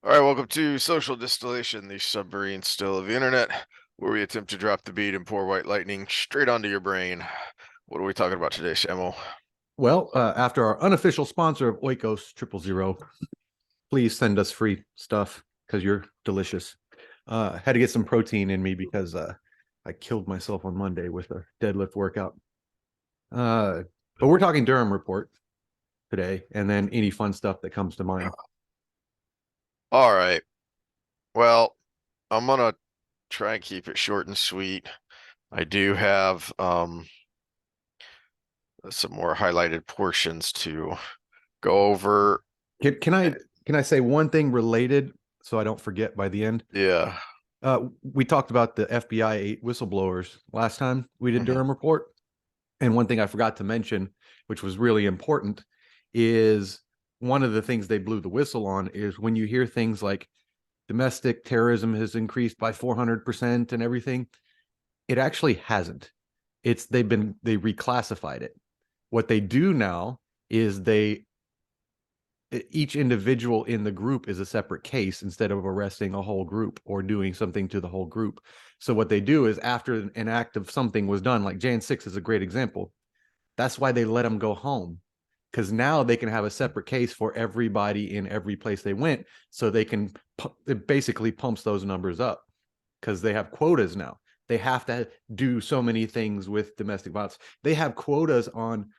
All right, welcome to Social Distillation, the submarine still of the internet, where we attempt to drop the beat and pour white lightning straight onto your brain. What are we talking about today, Samuel? Well, after our unofficial sponsor of Oikos 000, please send us free stuff because you're delicious. Had to get some protein in me because I killed myself on Monday with a deadlift workout. But we're talking Durham report today, and then any fun stuff that comes to mind. All right. Well, I'm gonna try and keep it short and sweet. I do have some more highlighted portions to go over. Can I say one thing related so I don't forget by the end? Yeah. We talked about the FBI whistleblowers last time we did Mhm. Durham report. And one thing I forgot to mention, which was really important, is one of the things they blew the whistle on is when you hear things like domestic terrorism has increased by 400% and everything, it actually hasn't. They reclassified it. What they do now is each individual in the group is a separate case instead of arresting a whole group or doing something to the whole group. So what they do is after an act of something was done, like Jan 6 is a great example. That's why they let them go home, because now they can have a separate case for everybody in every place they went. So they can, it basically pumps those numbers up because they have quotas now. They have to do so many things with domestic violence. They have quotas on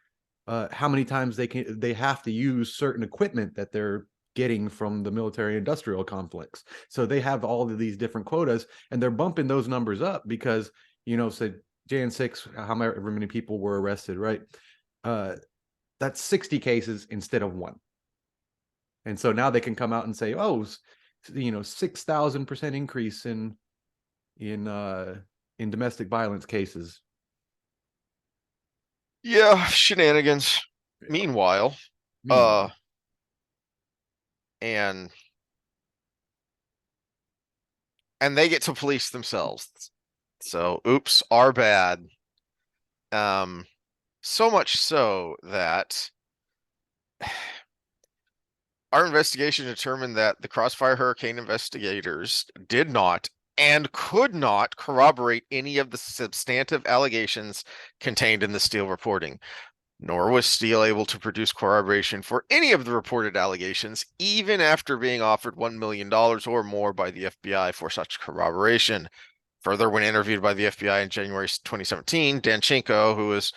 how many times they have to use certain equipment that they're getting from the military industrial conflicts. So they have all of these different quotas, and they're bumping those numbers up because say Jan 6, however many people were arrested, right? Uh, that's 60 cases instead of one. And so now they can come out and say, oh, 6,000% increase in uh in domestic violence cases. Yeah, shenanigans. Meanwhile, uh, Meanwhile, and they get to police themselves. So, oops, our bad. Um, so much so that our investigation determined that the Crossfire Hurricane investigators did not and could not corroborate any of the substantive allegations contained in the Steele reporting, nor was Steele able to produce corroboration for any of the reported allegations, even after being offered $1 million or more by the FBI for such corroboration. Further, when interviewed by the FBI in January 2017, Danchenko, who was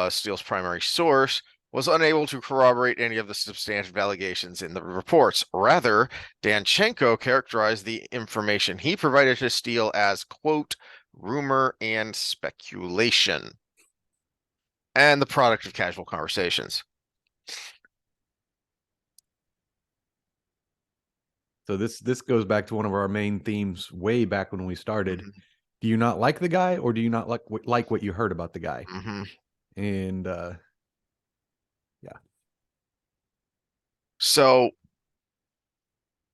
Steele's primary source, was unable to corroborate any of the substantive allegations in the reports. Rather, Danchenko characterized the information he provided to Steele as, quote, rumor and speculation, and the product of casual conversations. so this goes back to one of our main themes way back when we started. Mm-hmm. Do you not like the guy, or do you not like what you heard about the guy? Mm-hmm. And yeah, So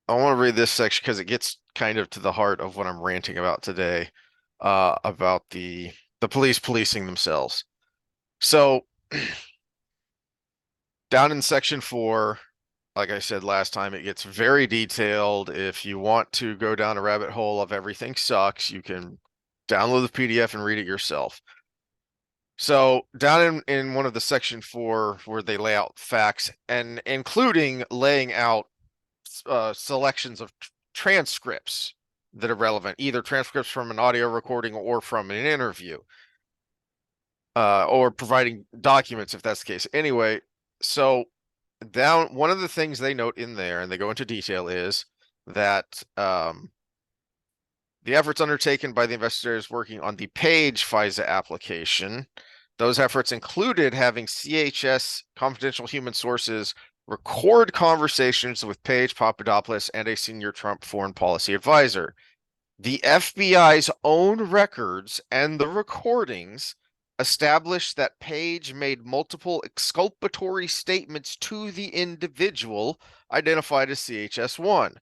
I want to read this section because it gets kind of to the heart of what I'm ranting about today, about the police policing themselves. So down in section 4, like I said last time, it gets very detailed. If you want to go down a rabbit hole of everything sucks, you can download the PDF and read it yourself. So down in one of the section 4 where they lay out facts and including laying out selections of transcripts that are relevant, either transcripts from an audio recording or from an interview, or providing documents if that's the case. Anyway, so down one of the things they note in there, and they go into detail, is that the efforts undertaken by the investigators working on the Page FISA application, those efforts included having CHS confidential human sources record conversations with Page, Papadopoulos, and a senior Trump foreign policy advisor. The FBI's own records and the recordings established that Page made multiple exculpatory statements to the individual identified as CHS-1.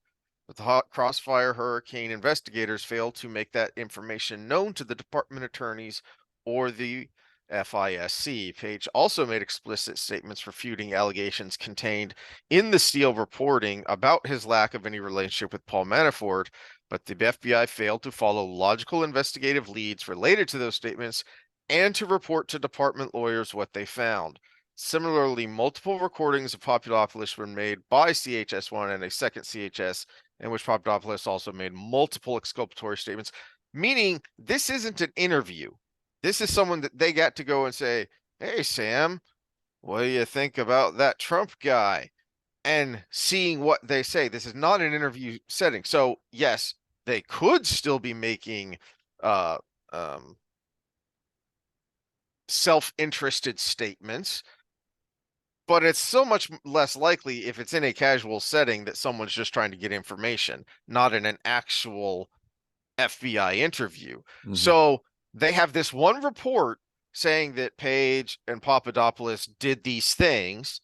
But the Crossfire Hurricane investigators failed to make that information known to the department attorneys or the FISC. Page also made explicit statements refuting allegations contained in the Steele reporting about his lack of any relationship with Paul Manafort, but the FBI failed to follow logical investigative leads related to those statements and to report to department lawyers what they found. Similarly, multiple recordings of Papadopoulos were made by CHS-1 and a second CHS, in which Papadopoulos also made multiple exculpatory statements, meaning this isn't an interview. This is someone that they got to go and say, "Hey, Sam, what do you think about that Trump guy?" And seeing what they say. This is not an interview setting. So, yes, they could still be making uh, um, self-interested statements, but it's so much less likely if it's in a casual setting that someone's just trying to get information, not in an actual FBI interview. Mhm. So they have this one report saying that Page and Papadopoulos did these things.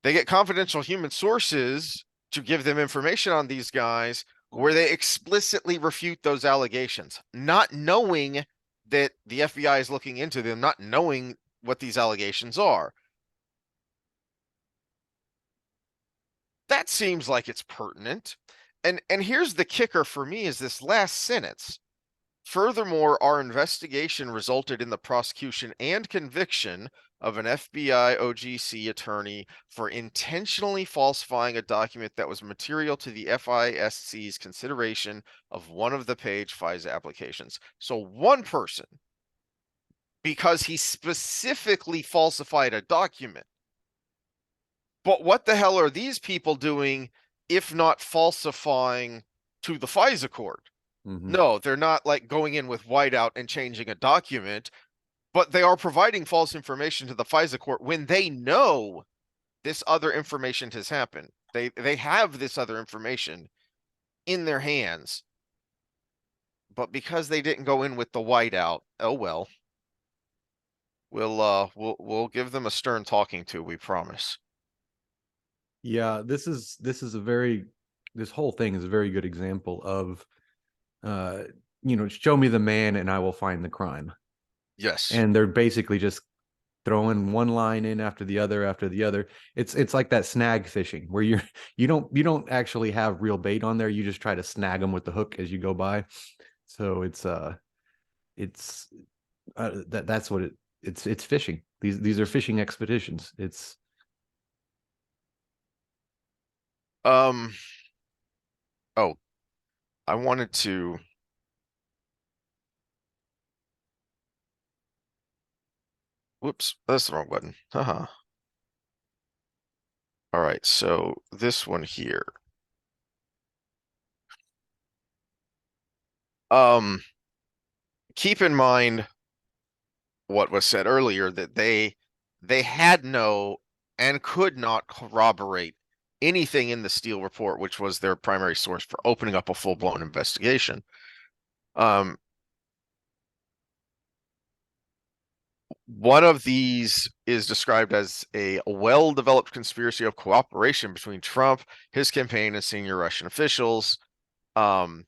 They get confidential human sources to give them information on these guys where they explicitly refute those allegations, not knowing that the FBI is looking into them, not knowing what these allegations are. That seems like it's pertinent. And here's the kicker for me is this last sentence. Furthermore, our investigation resulted in the prosecution and conviction of an FBI OGC attorney for intentionally falsifying a document that was material to the FISC's consideration of one of the Page FISA applications. So one person, because he specifically falsified a document. But what the hell are these people doing if not falsifying to the FISA court? Mhm. No, they're not like going in with whiteout and changing a document, but they are providing false information to the FISA court when they know this other information has happened. They have this other information in their hands, but because they didn't go in with the whiteout, oh well. We'll give them a stern talking to, we promise. Yeah, this is a very this whole thing is a very good example of uh show me the man and I will find the crime. Yes. And they're basically just throwing one line in after the other after the other. It's like that snag fishing where you don't actually have real bait on there. You just try to snag them with the hook as you go by. So it's that's what it's fishing. These are fishing expeditions. It's Um, oh, I wanted to whoops, that's the wrong button. Haha. All right, so this one here. Keep in mind what was said earlier that they had no and could not corroborate anything in the Steele report, which was their primary source for opening up a full-blown investigation. Um, One of these is described as a well-developed conspiracy of cooperation between Trump, his campaign, and senior Russian officials. Um,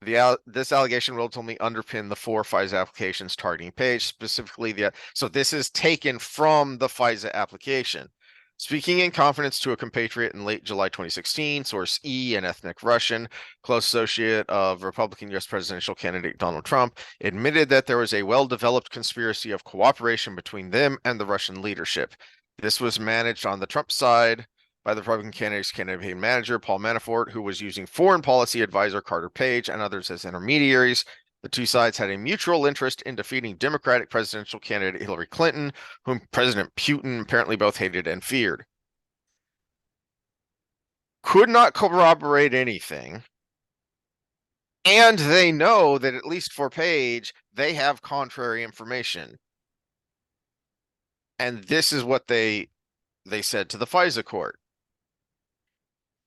this allegation will ultimately underpin the four FISA applications targeting Page, specifically so this is taken from the FISA application. Speaking in confidence to a compatriot in late July 2016, source E, an ethnic Russian, close associate of Republican U.S. presidential candidate Donald Trump, admitted that there was a well-developed conspiracy of cooperation between them and the Russian leadership. This was managed on the Trump side by the Republican candidate's campaign manager, Paul Manafort, who was using foreign policy advisor Carter Page and others as intermediaries. The two sides had a mutual interest in defeating Democratic presidential candidate Hillary Clinton, whom President Putin apparently both hated and feared. Could not corroborate anything. And they know that at least for Page, they have contrary information. And this is what they said to the FISA court.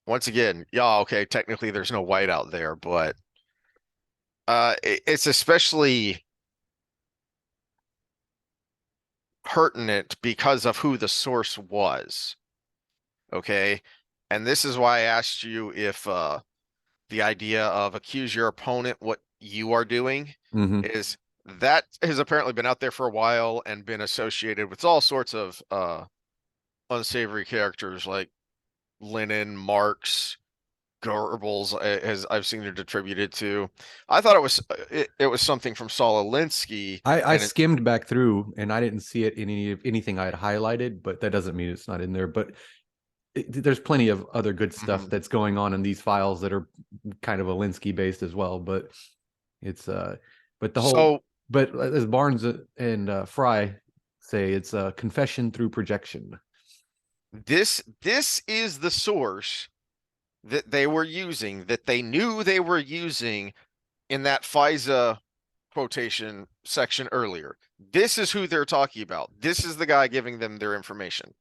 Once again, yeah, okay, technically there's no whiteout there, but it's especially pertinent because of who the source was. Okay. And this is why I asked you if the idea of accuse your opponent what you are doing mhm. is that has apparently been out there for a while and been associated with all sorts of unsavory characters like Lenin, Marx, Goebbels, as I've seen it attributed to. I thought it was something from Saul Alinsky, I and it, skimmed back through and I didn't see it in anything I had highlighted, but that doesn't mean it's not in there. But there's plenty of other good stuff mhm. that's going on in these files that are kind of Alinsky based as well. But it's but the whole So but as Barnes and Fry say, it's a confession through projection. this is the source that they were using, that they knew they were using in that FISA quotation section earlier. This is who they're talking about. This is the guy giving them their information.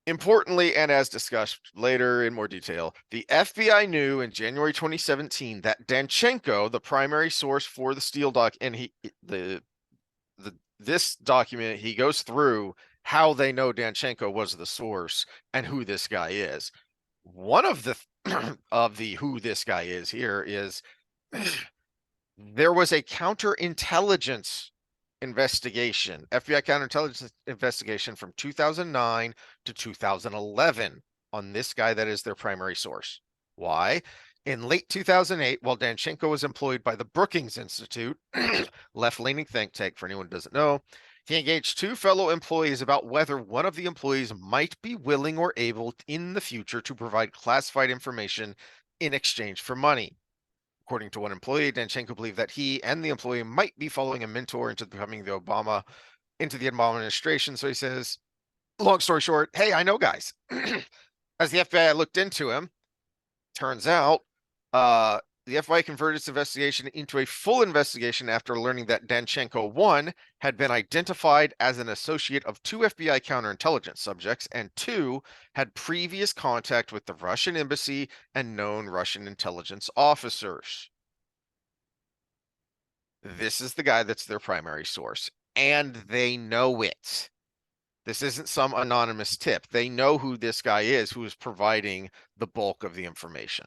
Importantly, and as discussed later in more detail, the FBI knew in January 2017 that Danchenko, the primary source for the Steele doc, and this document, he goes through how they know Danchenko was the source and who this guy is. One of the of the who this guy is here is there was a counterintelligence investigation, FBI counterintelligence investigation from 2009 to 2011 on this guy that is their primary source. Why? In late 2008, while Danchenko was employed by the Brookings Institute, left-leaning think tank for anyone who doesn't know, he engaged two fellow employees about whether one of the employees might be willing or able in the future to provide classified information in exchange for money. According to one employee, Danchenko believed that he and the employee might be following a mentor into becoming the Obama administration. So he says, long story short, hey, I know guys. As the FBI looked into him, turns out the FBI converted its investigation into a full investigation after learning that Danchenko, one, had been identified as an associate of two FBI counterintelligence subjects, and two, had previous contact with the Russian embassy and known Russian intelligence officers. This is the guy that's their primary source, and they know it. This isn't some anonymous tip. They know who this guy is who is providing the bulk of the information.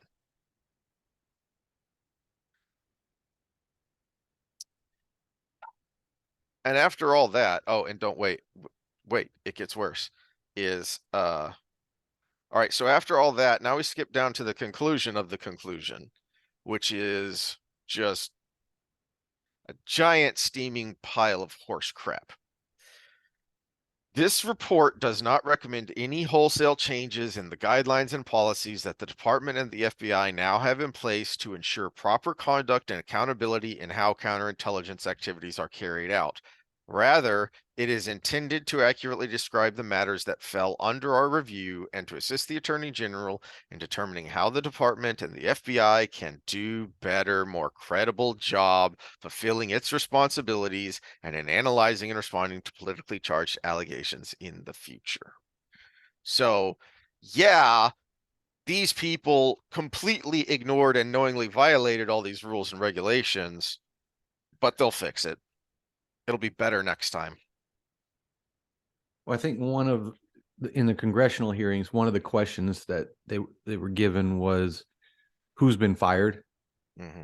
And after all that, oh, and don't wait, it gets worse. Is all right, so after all that, now we skip down to the conclusion of the conclusion, which is just a giant steaming pile of horse crap. This report does not recommend any wholesale changes in the guidelines and policies that the department and the FBI now have in place to ensure proper conduct and accountability in how counterintelligence activities are carried out. Rather, it is intended to accurately describe the matters that fell under our review and to assist the Attorney General in determining how the department and the FBI can do better, more credible job fulfilling its responsibilities and in analyzing and responding to politically charged allegations in the future. So, yeah, these people completely ignored and knowingly violated all these rules and regulations, but they'll fix it. It'll be better next time. Well, I think in the congressional hearings, one of the questions that they were given was who's been fired. Mm-hmm.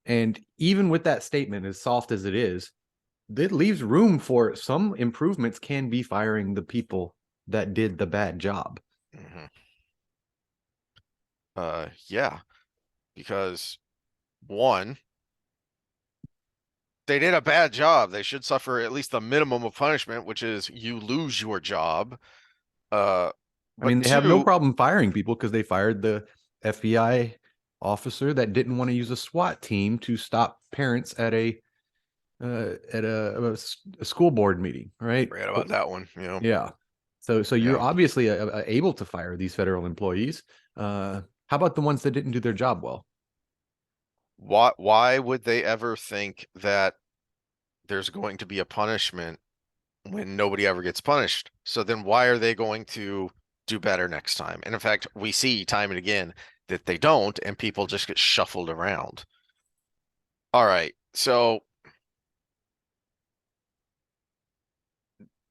And even with that statement, as soft as it is, it leaves room for some improvements can be firing the people that did the bad job. Mm-hmm. Yeah, because one, they did a bad job. They should suffer at least the minimum of punishment, which is you lose your job. I But mean, they have no two, problem firing people because they fired the FBI officer that didn't want to use a SWAT team to stop parents at a school board meeting, right? forget about that one. You know, Yeah. So you're yeah. obviously able to fire these federal employees. How about the ones that didn't do their job well? Why would they ever think that there's going to be a punishment when nobody ever gets punished? So then why are they going to do better next time? And in fact, we see time and again that they don't, and people just get shuffled around. All right. So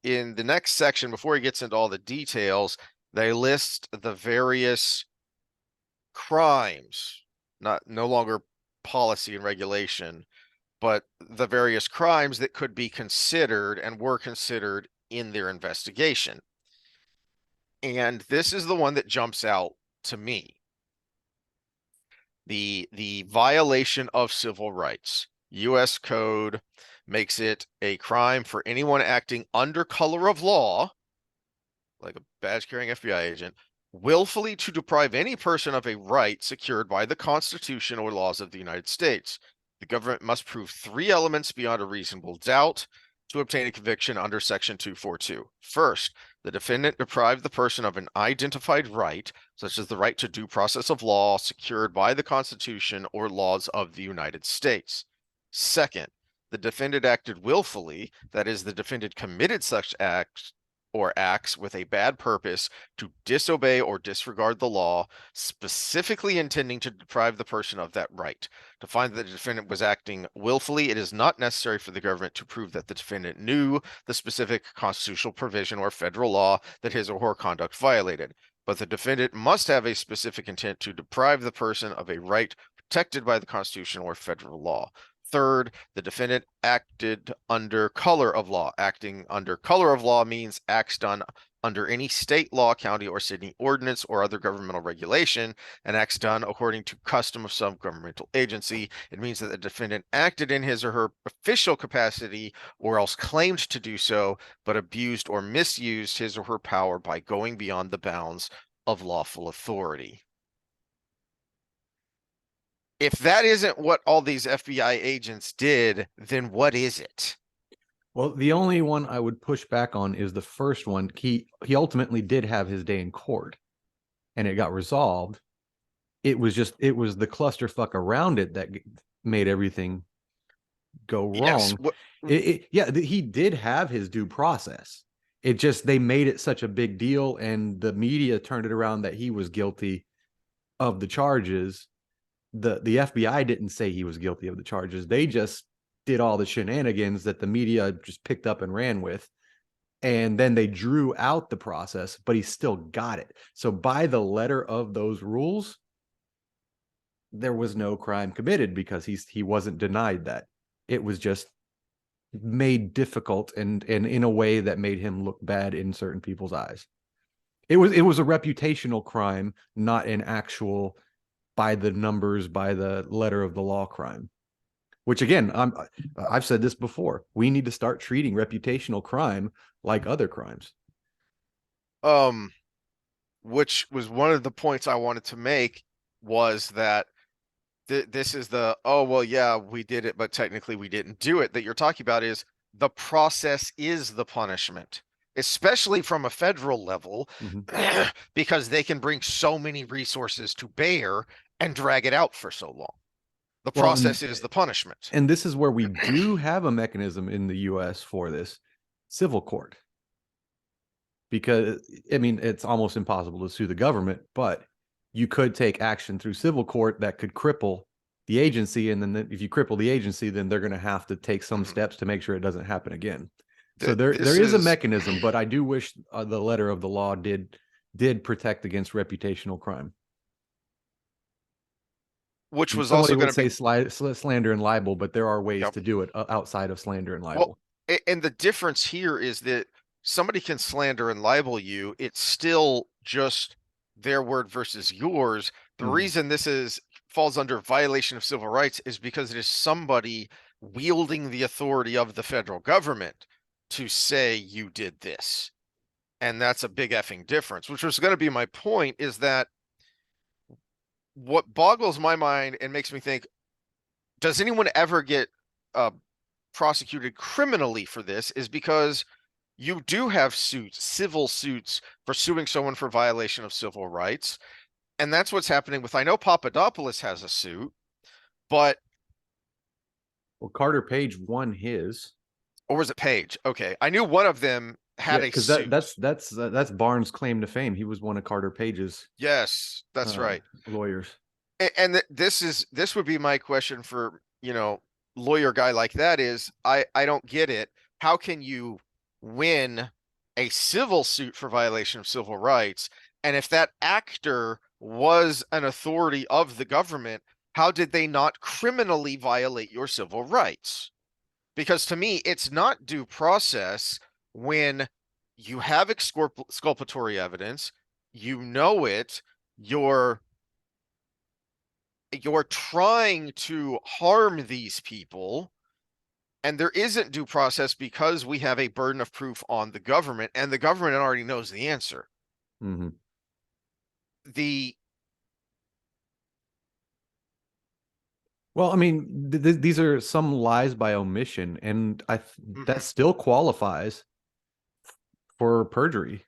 in the next section, before he gets into all the details, they list the various crimes, no longer policy and regulation, but the various crimes that could be considered and were considered in their investigation. And this is the one that jumps out to me. The violation of civil rights. US Code makes it a crime for anyone acting under color of law, like a badge carrying FBI agent, willfully to deprive any person of a right secured by the Constitution or laws of the United States. The government must prove three elements beyond a reasonable doubt to obtain a conviction under Section 242. First, the defendant deprived the person of an identified right, such as the right to due process of law secured by the Constitution or laws of the United States. Second, the defendant acted willfully, that is, the defendant committed such acts or acts with a bad purpose to disobey or disregard the law, specifically intending to deprive the person of that right. To find that the defendant was acting willfully, it is not necessary for the government to prove that the defendant knew the specific constitutional provision or federal law that his or her conduct violated. But the defendant must have a specific intent to deprive the person of a right protected by the Constitution or federal law. Third, the defendant acted under color of law. Acting under color of law means acts done under any state law, county, or city ordinance or other governmental regulation, and acts done according to custom of some governmental agency. It means that the defendant acted in his or her official capacity or else claimed to do so, but abused or misused his or her power by going beyond the bounds of lawful authority. If that isn't what all these FBI agents did, then what is it? Well, the only one I would push back on is the first one. He ultimately did have his day in court, and it got resolved. It was the clusterfuck around it that made everything go Yes. wrong. He did have his due process. It just they made it such a big deal, and the media turned it around that he was guilty of the charges. The FBI didn't say he was guilty of the charges. They just did all the shenanigans that the media just picked up and ran with. And then they drew out the process, but he still got it. So by the letter of those rules, there was no crime committed because he wasn't denied that. It was just made difficult and in a way that made him look bad in certain people's eyes. It was a reputational crime, not an actual by the numbers, by the letter of the law crime. Which again, I've said this before. We need to start treating reputational crime like other crimes. Which was one of the points I wanted to make was that this is the, oh, well, yeah, we did it, but technically we didn't do it, that you're talking about is the process is the punishment, especially from a federal level, because they can bring so many resources to bear and drag it out for so long. The process is the punishment. And this is where we do have a mechanism in the US for this civil court. Because, I mean, it's almost impossible to sue the government, but you could take action through civil court that could cripple the agency. And then if you cripple the agency, then they're going to have to take some steps to make sure it doesn't happen again. So there is a mechanism, but I do wish the letter of the law did protect against reputational crime. Which was also going to say slander and libel, but there are ways to do it outside of slander and libel. Well, and the difference here is that somebody can slander and libel you. It's still just their word versus yours. The reason this falls under violation of civil rights is because it is somebody wielding the authority of the federal government to say you did this. And that's a big effing difference, which was going to be my point, is that what boggles my mind and makes me think, does anyone ever get prosecuted criminally for this, is because you do have suits, civil suits, for suing someone for violation of civil rights. And that's what's happening with, I know Papadopoulos has a suit, but. Well, Carter Page won his. Or was it Page? Okay. I knew one of them had a suit. That's Barnes' claim to fame. He was one of Carter Page's. Yes, that's right. Lawyers. And this would be my question for, lawyer guy like that is, I don't get it. How can you win a civil suit for violation of civil rights? And if that actor was an authority of the government, how did they not criminally violate your civil rights? Because to me, it's not due process when you have exculpatory evidence, you know it, you're trying to harm these people, and there isn't due process because we have a burden of proof on the government, and the government already knows the answer. Mm-hmm. The Well, I mean, these are some lies by omission, and that Mhm. still qualifies for perjury.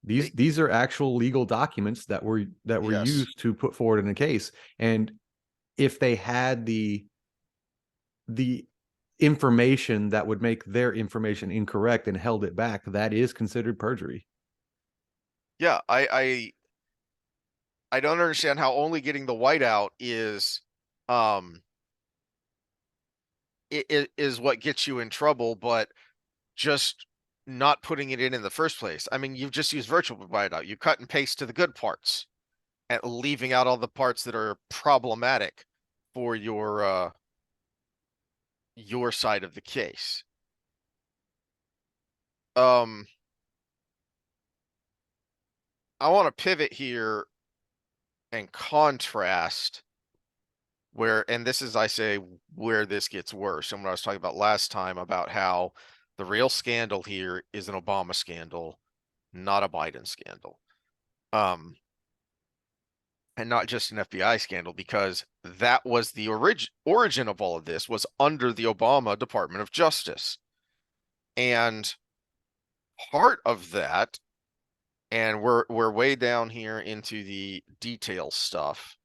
It- These are actual legal documents that were yes, used to put forward in a case. And if they had the information that would make their information incorrect and held it back, that is considered perjury. yeah, I don't understand how only getting the whiteout um it is what gets you in trouble, but just not putting it in the first place. I mean, you've just used virtual whiteout. You cut and paste to the good parts and leaving out all the parts that are problematic for your side of the case. Um, I want to pivot here and contrast where, and this is, I say, where this gets worse. And what I was talking about last time about how the real scandal here is an Obama scandal, not a Biden scandal. Um, and not just an FBI scandal, because that was the origin of all of this was under the Obama Department of Justice. And part of that, and we're way down here into the detail stuff.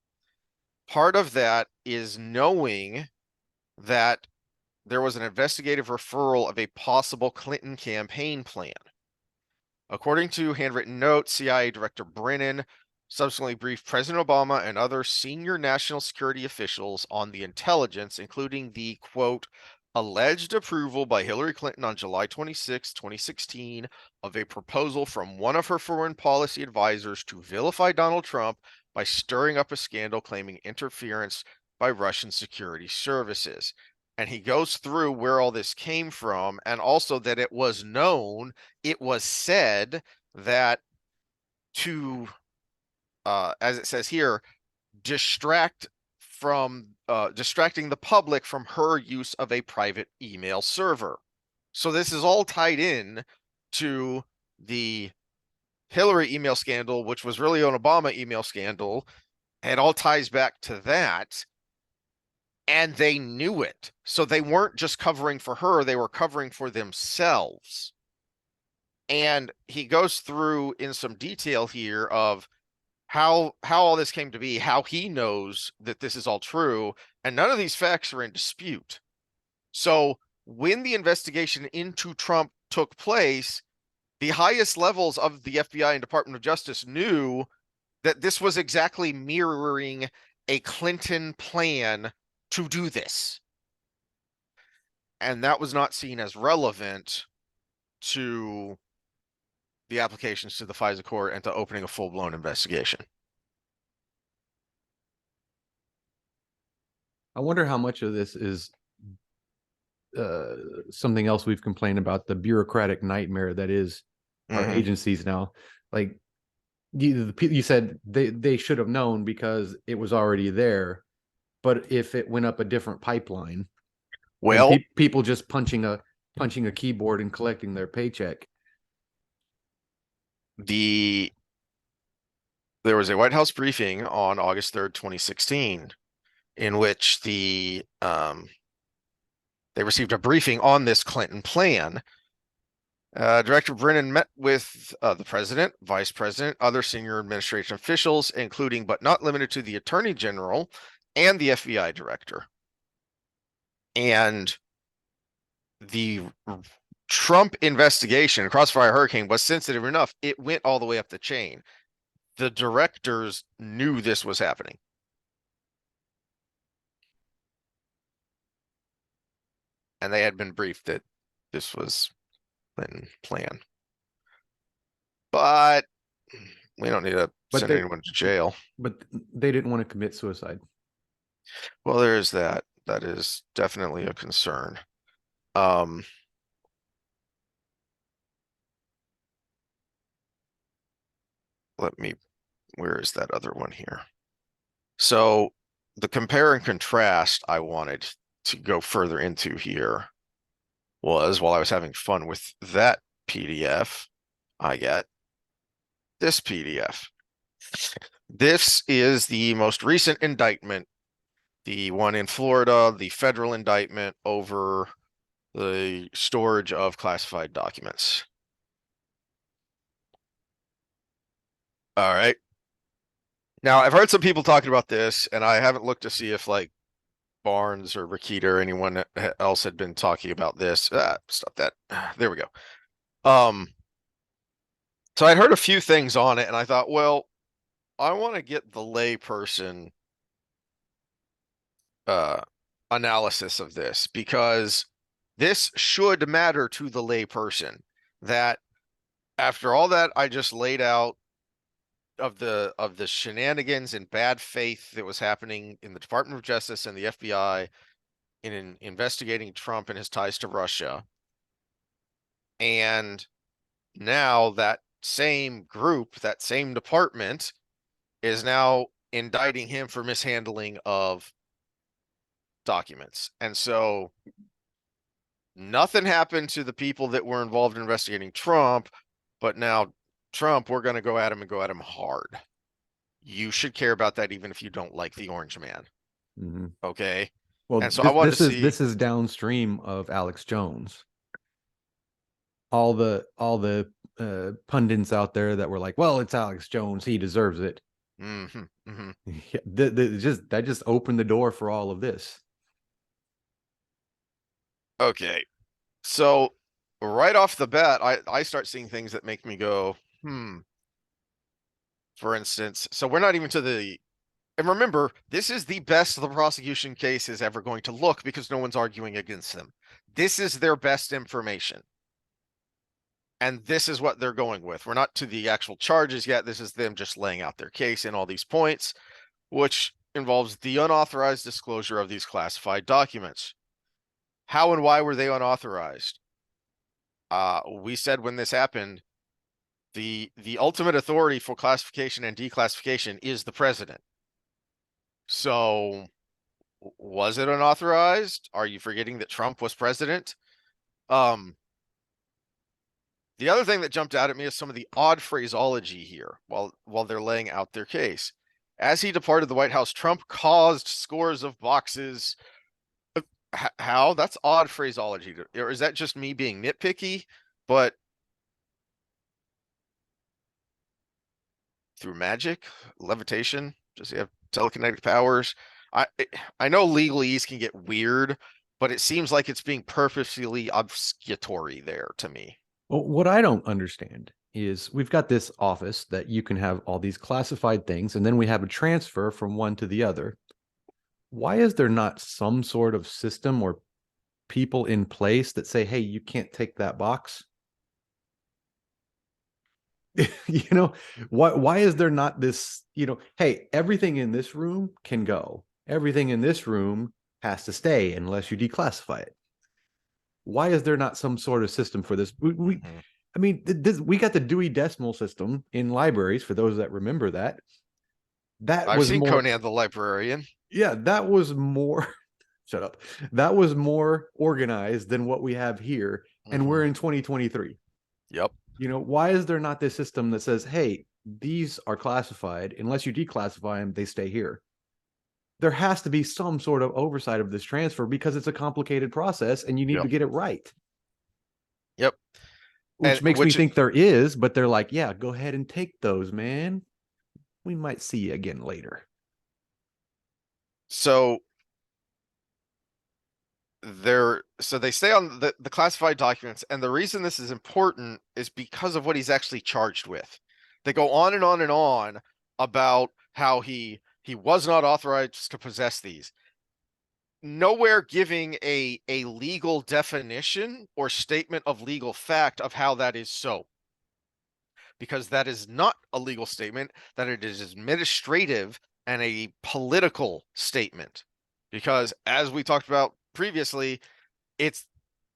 Part of that is knowing that there was an investigative referral of a possible Clinton campaign plan. According to handwritten notes, CIA Director Brennan subsequently briefed President Obama and other senior national security officials on the intelligence, including the quote, alleged approval by Hillary Clinton on July 26, 2016, of a proposal from one of her foreign policy advisors to vilify Donald Trump by stirring up a scandal claiming interference by Russian security services. And he goes through where all this came from, and also that it was known, it was said that to, as it says here, distracting the public from her use of a private email server. So this is all tied in to the Hillary email scandal, which was really an Obama email scandal. It all ties back to that. And they knew it. So they weren't just covering for her, they were covering for themselves. And he goes through in some detail here of how all this came to be, how he knows that this is all true, and none of these facts are in dispute. So when the investigation into Trump took place, the highest levels of the FBI and Department of Justice knew that this was exactly mirroring a Clinton plan to do this. And that was not seen as relevant to the applications to the FISA court and to opening a full-blown investigation. I wonder how much of this is something else we've complained about, the bureaucratic nightmare that is our Mm-hmm. agencies now. Like you said, they should have known because it was already there. But if it went up a different pipeline and Well, people just punching a keyboard and collecting their paycheck. there was a White House briefing on August 3rd, 2016, in which they received a briefing on this Clinton plan. Director Brennan met with the president, vice president, other senior administration officials, including but not limited to the attorney general and the FBI director. And the Trump investigation, Crossfire Hurricane, was sensitive enough. It went all the way up the chain. The directors knew this was happening. And they had been briefed that this was Clinton plan. But we don't need to But send anyone to jail. they didn't want to commit suicide. Well, there is that. That is definitely a concern. Um, where is that other one here? So the compare and contrast I wanted to go further into here was while I was having fun with that PDF, I get this PDF. This is the most recent indictment, the one in Florida, the federal indictment over the storage of classified documents. All right. Now, I've heard some people talking about this, and I haven't looked to see if like Barnes or Rakita or anyone else had been talking about this. Stop that. There we go. Um, so I'd heard a few things on it, and I thought, well, I want to get the lay person uh analysis of this because this should matter to the lay person that after all that I just laid out of the shenanigans and bad faith that was happening in the Department of Justice and the FBI in investigating Trump and his ties to Russia. And now that same group, that same department is now indicting him for mishandling of documents. And so nothing happened to the people that were involved in investigating Trump, but now Trump, we're going to go at him and go at him hard. You should care about that even if you don't like the Orange Man. Mm-hmm. Okay. Well, And so I wanted to see. this is downstream of Alex Jones. All the pundits out there that were like, "Well, it's Alex Jones; he deserves it." Mm-hmm, mm-hmm. Yeah, that just opened the door for all of this. Okay. So right off the bat, I start seeing things that make me go, For instance, so we're not even to the and remember, this is the best the prosecution case is ever going to look because no one's arguing against them. This is their best information. And this is what they're going with. We're not to the actual charges yet. This is them just laying out their case in all these points, which involves the unauthorized disclosure of these classified documents. How and why were they unauthorized? We said when this happened, the ultimate authority for classification and declassification is the president. So was it unauthorized? Are you forgetting that Trump was president? Um, the other thing that jumped out at me is some of the odd phraseology here while they're laying out their case. As he departed the White House, Trump caused scores of boxes. How? That's odd phraseology. Or is that just me being nitpicky? But through magic, levitation, does he have telekinetic powers? I I know legalese can get weird, but it seems like it's being purposefully obfuscatory there to me. Well, what I don't understand is we've got this office that you can have all these classified things, and then we have a transfer from one to the other. Why is there not some sort of system or people in place that say, hey, you can't take that box? You know, why is there not this, hey, everything in this room can go. Everything in this room has to stay unless you declassify it. Why is there not some sort of system for this? Mhm. I mean, we got the Dewey Decimal System in libraries for those that remember that. That I've was seen more, Conan the Librarian. yeah, that was more, shut up. That was more organized than what we have here. And we're Mhm. in 2023. Yep. Why is there not this system that says, hey, these are classified. Unless you declassify them, they stay here. There has to be some sort of oversight of this transfer because it's a complicated process and you need to Yep. get it right. Yep. And Which makes me which think there is, but they're like, yeah, go ahead and take those, man. We might see you again later. so they stay on the classified documents, and the reason this is important is because of what he's actually charged with. They go on and on and on about how he was not authorized to possess these. Nowhere giving a legal definition or statement of legal fact of how that is so. Because that is not a legal statement, that it is administrative and a political statement. because as we talked about previously, it's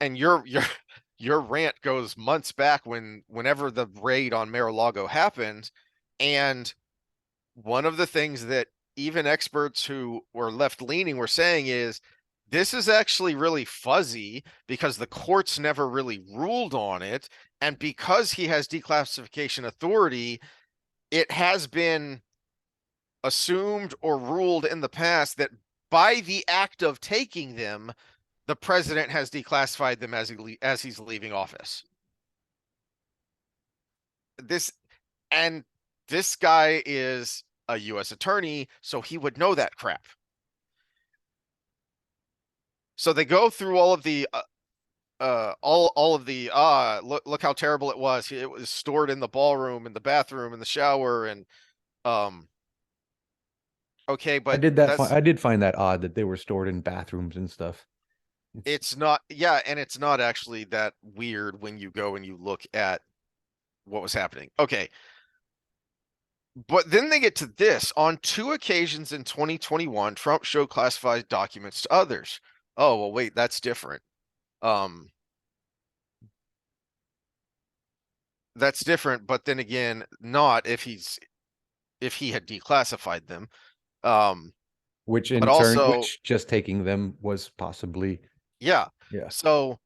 and your rant goes months back whenever the raid on Mar-a-Lago happened, and one of the things that even experts who were left leaning were saying is this is actually really fuzzy because the courts never really ruled on it, and because he has declassification authority, it has been assumed or ruled in the past that by the act of taking them, the president has declassified them as he's leaving office. This and this guy is a U.S. attorney, so he would know that crap. So they go through all of the all of the look how terrible it was. It was stored in the ballroom, in the bathroom, in the shower, and um okay, I but did that. that's I did find that odd that they were stored in bathrooms and stuff. it's not, yeah, and it's not actually that weird when you go and you look at what was happening. Okay. But then they get to this. On two occasions in 2021, Trump showed classified documents to others. Oh, well, wait, that's different. Um, that's different, but then again, not if he had declassified them. Um, Which but in turn, also, which just taking them was possibly, yeah. yeah. So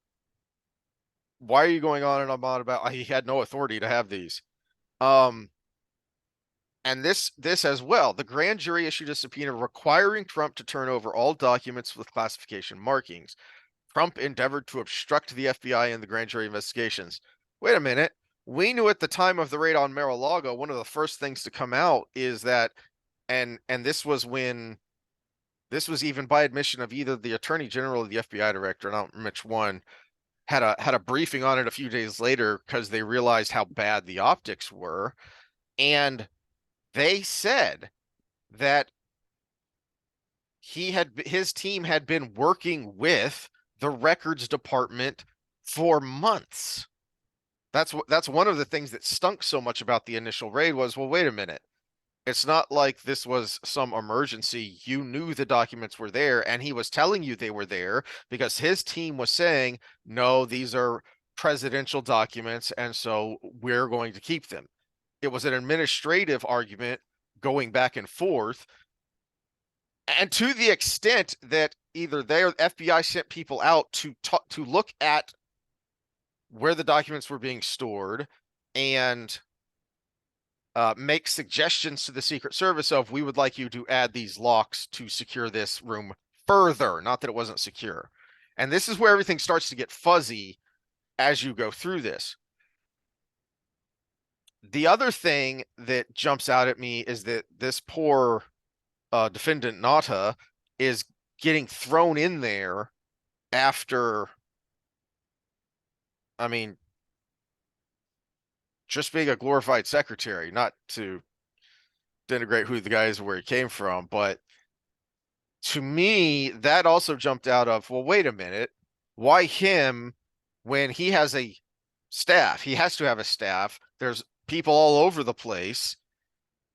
why are you going on and on about he had no authority to have these? Um, and this as well. The grand jury issued a subpoena requiring Trump to turn over all documents with classification markings. Trump endeavored to obstruct the FBI and the grand jury investigations. Wait a minute. We knew at the time of the raid on Mar-a-Lago, one of the first things to come out is that, and this was when this was even by admission of either the Attorney General or the FBI director, I don't remember which one, had a briefing on it a few days later because they realized how bad the optics were, and they said that his team had been working with the records department for months. That's one of the things that stunk so much about the initial raid was, well, wait a minute. It's not like this was some emergency. You knew the documents were there, and he was telling you they were there because his team was saying, no, these are presidential documents, and so we're going to keep them. It was an administrative argument going back and forth. And to the extent that either they or the FBI sent people out to look at where the documents were being stored and make suggestions to the Secret Service of, we would like you to add these locks to secure this room further, not that it wasn't secure. And this is where everything starts to get fuzzy as you go through this. The other thing that jumps out at me is that this poor defendant Nata is getting thrown in there after, I mean, just being a glorified secretary, not to denigrate who the guy is or where he came from, but to me, that also jumped out of, well, wait a minute, why him when he has a staff? He has to have a staff. There's people all over the place.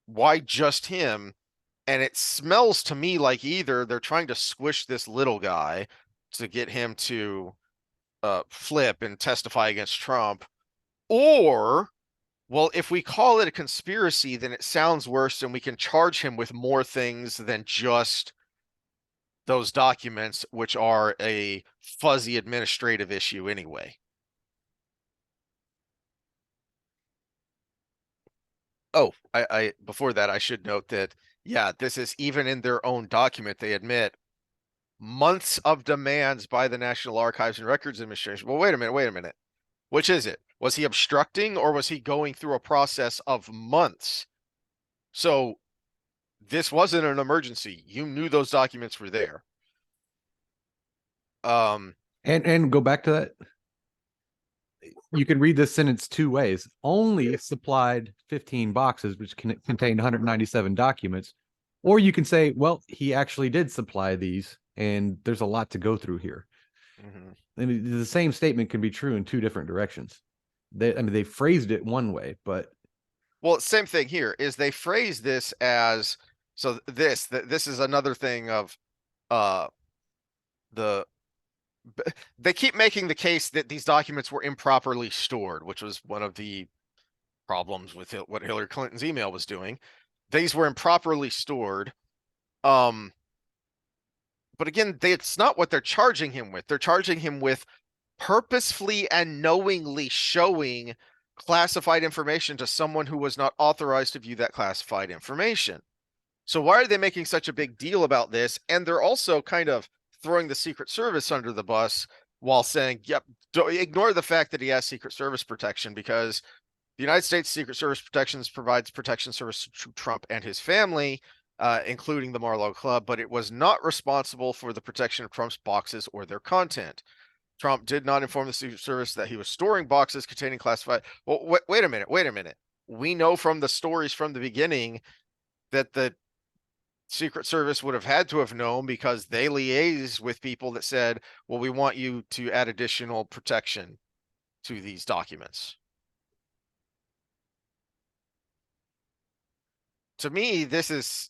Why just him? And it smells to me like either they're trying to squish this little guy to get him to flip and testify against Trump, or, well, if we call it a conspiracy, then it sounds worse and we can charge him with more things than just those documents, which are a fuzzy administrative issue anyway. Oh, I before that, I should note that, yeah, this is even in their own document, they admit months of demands by the National Archives and Records Administration. Well, wait a minute. Which is it? Was he obstructing or was he going through a process of months? So this wasn't an emergency. You knew those documents were there. And go back to that. You can read this sentence two ways. Only supplied 15 boxes, which contained 197 documents. Or you can say, well, he actually did supply these, and there's a lot to go through here. I mean, the same statement can be true in two different directions. They phrased it one way, but well, same thing here is they phrase this as, so this is another thing of uh the they keep making the case that these documents were improperly stored, which was one of the problems with what Hillary Clinton's email was doing. These were improperly stored. Um, but again, it's not what they're charging him with. They're charging him with purposefully and knowingly showing classified information to someone who was not authorized to view that classified information. So why are they making such a big deal about this? And they're also kind of throwing the Secret Service under the bus while saying, yep, don't ignore the fact that he has Secret Service protection, because the United States Secret Service protections provides protection service to Trump and his family, including the Mar-a-Lago Club, but it was not responsible for the protection of Trump's boxes or their content. Trump did not inform the Secret Service that he was storing boxes containing classified. Well, wait a minute. We know from the stories from the beginning that the Secret Service would have had to have known, because they liaised with people that said, well, we want you to add additional protection to these documents. To me, this is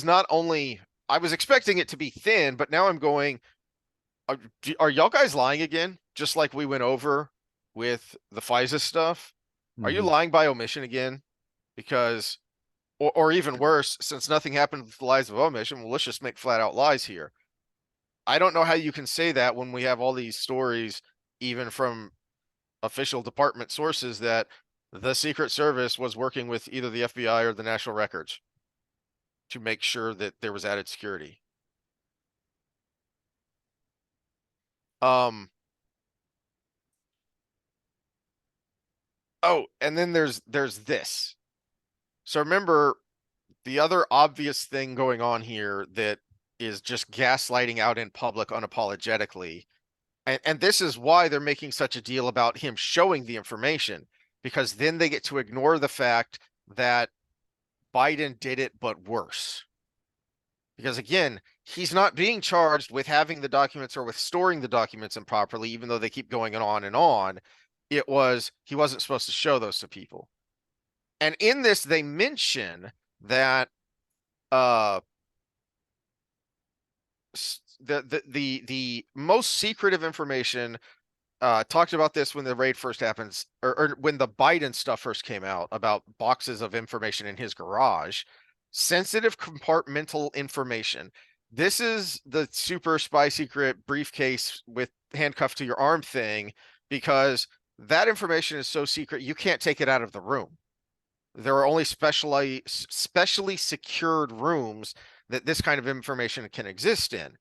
not only, I was expecting it to be thin, but now I'm going, are y'all guys lying again? Just like we went over with the FISA stuff. Are you lying by omission again? Because, or even worse, since nothing happened with the lies of omission, well, let's just make flat out lies here. I don't know how you can say that when we have all these stories, even from official department sources, that the Secret Service was working with either the FBI or the National Records to make sure that there was added security. Oh, and then there's this. So remember, the other obvious thing going on here that is just gaslighting out in public unapologetically, and this is why they're making such a deal about him showing the information, because then they get to ignore the fact that Biden did it, but worse. Because again, he's not being charged with having the documents or with storing the documents improperly, even though they keep going on and on. It was, he wasn't supposed to show those to people. And in this, they mention that the most secretive information, talked about this when the raid first happens, or when the Biden stuff first came out about boxes of information in his garage. Sensitive compartmental information. This is the super spy secret briefcase with handcuffed to your arm thing, because that information is so secret you can't take it out of the room. There are only specially secured rooms that this kind of information can exist in,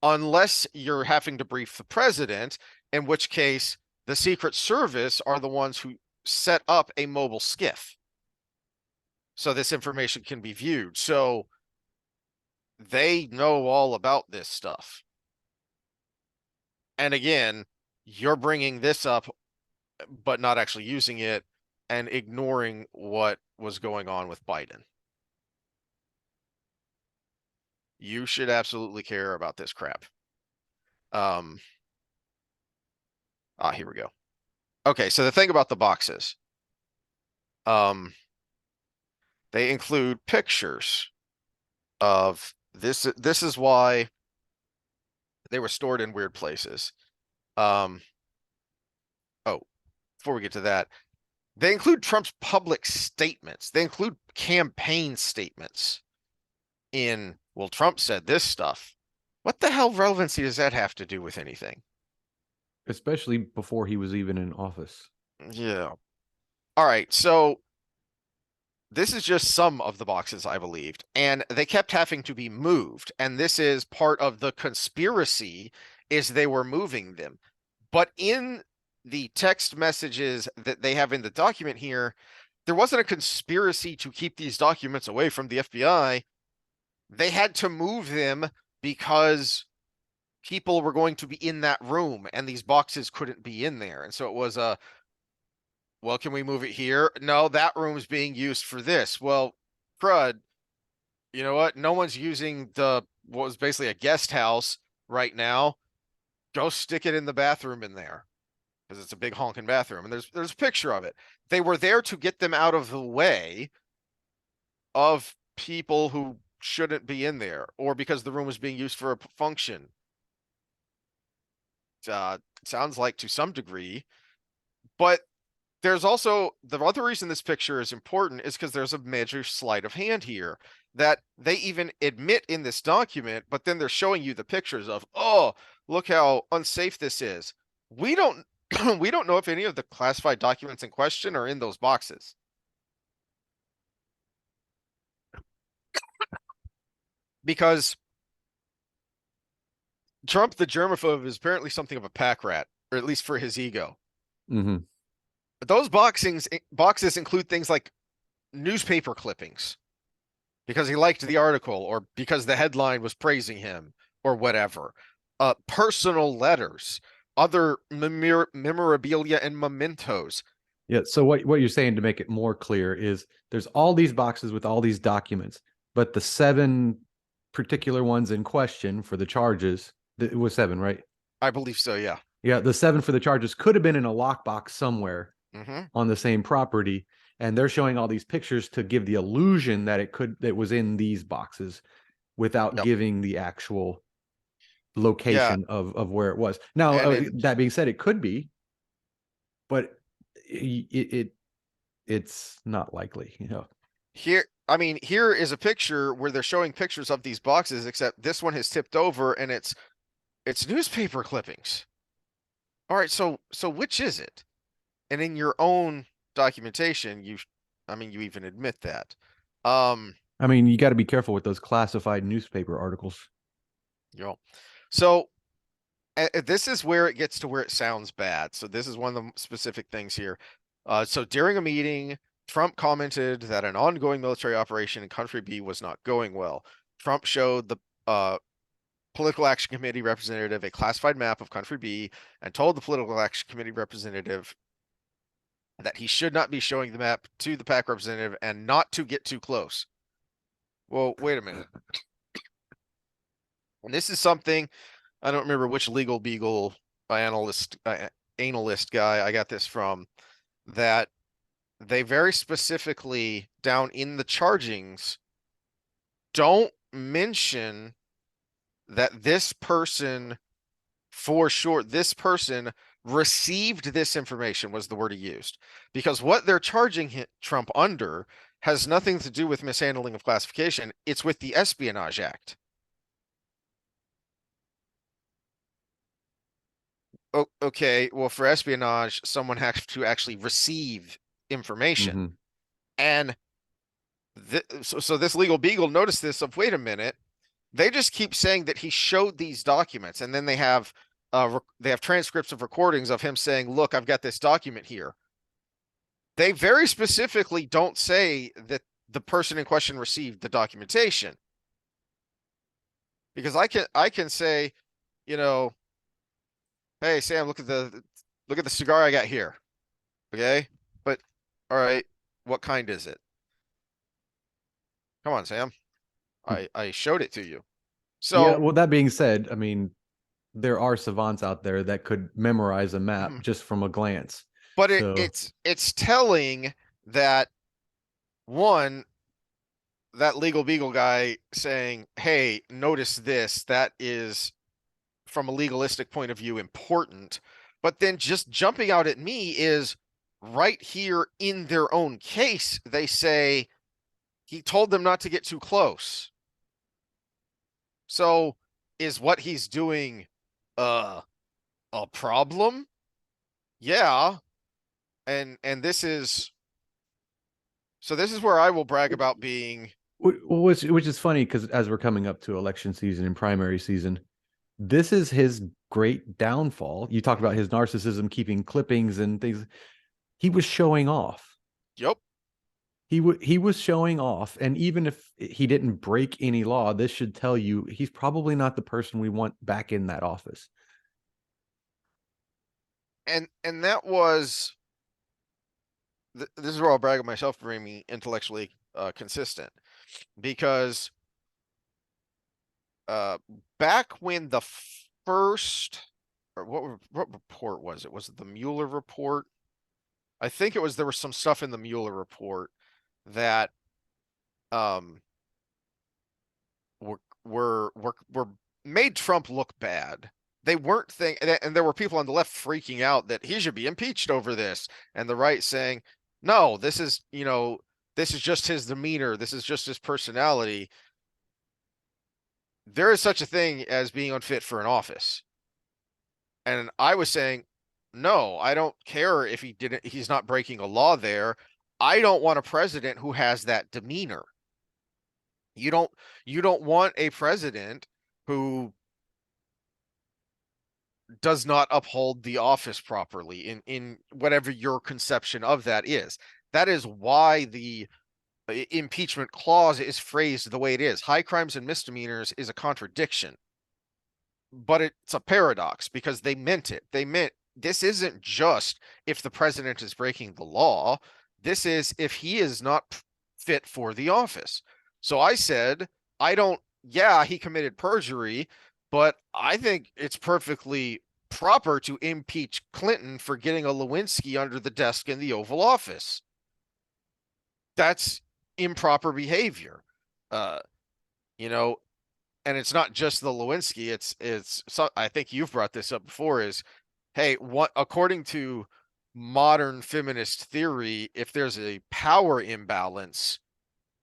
unless you're having to brief the president, in which case the Secret Service are the ones who set up a mobile skiff so this information can be viewed. So they know all about this stuff. And again, you're bringing this up, but not actually using it, and ignoring what was going on with Biden. You should absolutely care about this crap. Here we go. Okay, so the thing about the boxes, they include pictures of this. This is why they were stored in weird places. Oh, before we get to that, they include Trump's public statements. They include campaign statements in, well, Trump said this stuff. What the hell relevancy does that have to do with anything? Especially before he was even in office. Yeah. All right, so this is just some of the boxes I believed, and they kept having to be moved. And this is part of the conspiracy, is they were moving them. But in the text messages that they have in the document here, there wasn't a conspiracy to keep these documents away from the FBI. They had to move them because people were going to be in that room and these boxes couldn't be in there. And so it was a, well, can we move it here? No, that room's being used for this. Well, crud, you know what? No one's using what was basically a guest house right now. Go stick it in the bathroom in there, because it's a big honking bathroom. And there's a picture of it. They were there to get them out of the way of people who shouldn't be in there, or because the room was being used for a function. Sounds like to some degree, but there's also the other reason this picture is important is because there's a major sleight of hand here that they even admit in this document, but then they're showing you the pictures of, oh, look how unsafe this is. We don't we don't know if any of the classified documents in question are in those boxes. Because Trump the germaphobe is apparently something of a pack rat, or at least for his ego. Mm-hmm. But those boxes include things like newspaper clippings because he liked the article or because the headline was praising him or whatever. Personal letters, other memorabilia and mementos. Yeah. So what you're saying, to make it more clear, is there's all these boxes with all these documents, but the 7 particular ones in question for the charges, it was 7, right? I believe so, yeah. Yeah, the 7 for the charges could have been in a lockbox somewhere Mm-hmm. on the same property, and they're showing all these pictures to give the illusion that it was in these boxes without Yep. giving the actual Yeah, location of where it was. Now, and in that being said, it could be, but it's not likely, here, I mean, here is a picture where they're showing pictures of these boxes, except this one has tipped over and it's newspaper clippings. All right, so which is it? And in your own documentation, I mean, you even admit that. Um, I mean, you got to be careful with those classified newspaper articles. you know, so this is where it gets to where it sounds bad. So this is one of the specific things here. So during a meeting, Trump commented that an ongoing military operation in Country B was not going well. Trump showed the Political Action Committee representative a classified map of Country B and told the Political Action Committee representative that he should not be showing the map to the PAC representative and not to get too close. Well, wait a minute. And this is something I don't remember which legal beagle analyst guy I got this from, that they very specifically down in the chargings don't mention that this person, for sure, this person received this information was the word he used, because what they're charging Trump under has nothing to do with mishandling of classification. It's with the Espionage Act. Oh, okay, well, for espionage, someone has to actually receive information. Mm-hmm. And so this legal beagle noticed this of, wait a minute, they just keep saying that he showed these documents, and then they have transcripts of recordings of him saying, look, I've got this document here. They very specifically don't say that the person in question received the documentation. Because I can say, you know, hey Sam, look at the cigar I got here. Okay? But all right, what kind is it? Come on, Sam. I showed it to you. Yeah, So, well, that being said, I mean, there are savants out there that could memorize a map just from a glance. but So, it's telling that one, that legal beagle guy saying, "Hey, notice this," that is from a legalistic point of view important. But then just jumping out at me is right here in their own case, they say he told them not to get too close. So is what he's doing uh a problem? Yeah. And this is so this is where I will brag about being which is funny because as we're coming up to election season and primary season, this is his great downfall. You talk about his narcissism, keeping clippings and things. He was showing off. yep. He was showing off, and even if he didn't break any law, this should tell you he's probably not the person we want back in that office. And that was this is where I'll brag on myself for being intellectually consistent, because uh back when the first, or what report was it? Was it the Mueller report? I think it was, there was some stuff in the Mueller report that um were made Trump look bad. They weren't and there were people on the left freaking out that he should be impeached over this, and the right saying, no, this is just his demeanor, this is just his personality. There is such a thing as being unfit for an office. And I was saying, no, I don't care if he's not breaking a law there. I don't want a president who has that demeanor. You don't you don't want a president who does not uphold the office properly in whatever your conception of that is. That is why the impeachment clause is phrased the way it is. High crimes and misdemeanors is a contradiction, but it's a paradox because they meant it. They meant this isn't just if the president is breaking the law. This is if he is not fit for the office. So I said, I don't, yeah, he committed perjury, but I think it's perfectly proper to impeach Clinton for getting a Lewinsky under the desk in the Oval Office. That's improper behavior. Uh, you know, and it's not just the Lewinsky. It's so, I think you've brought this up before. Is hey, what according to modern feminist theory, if there's a power imbalance,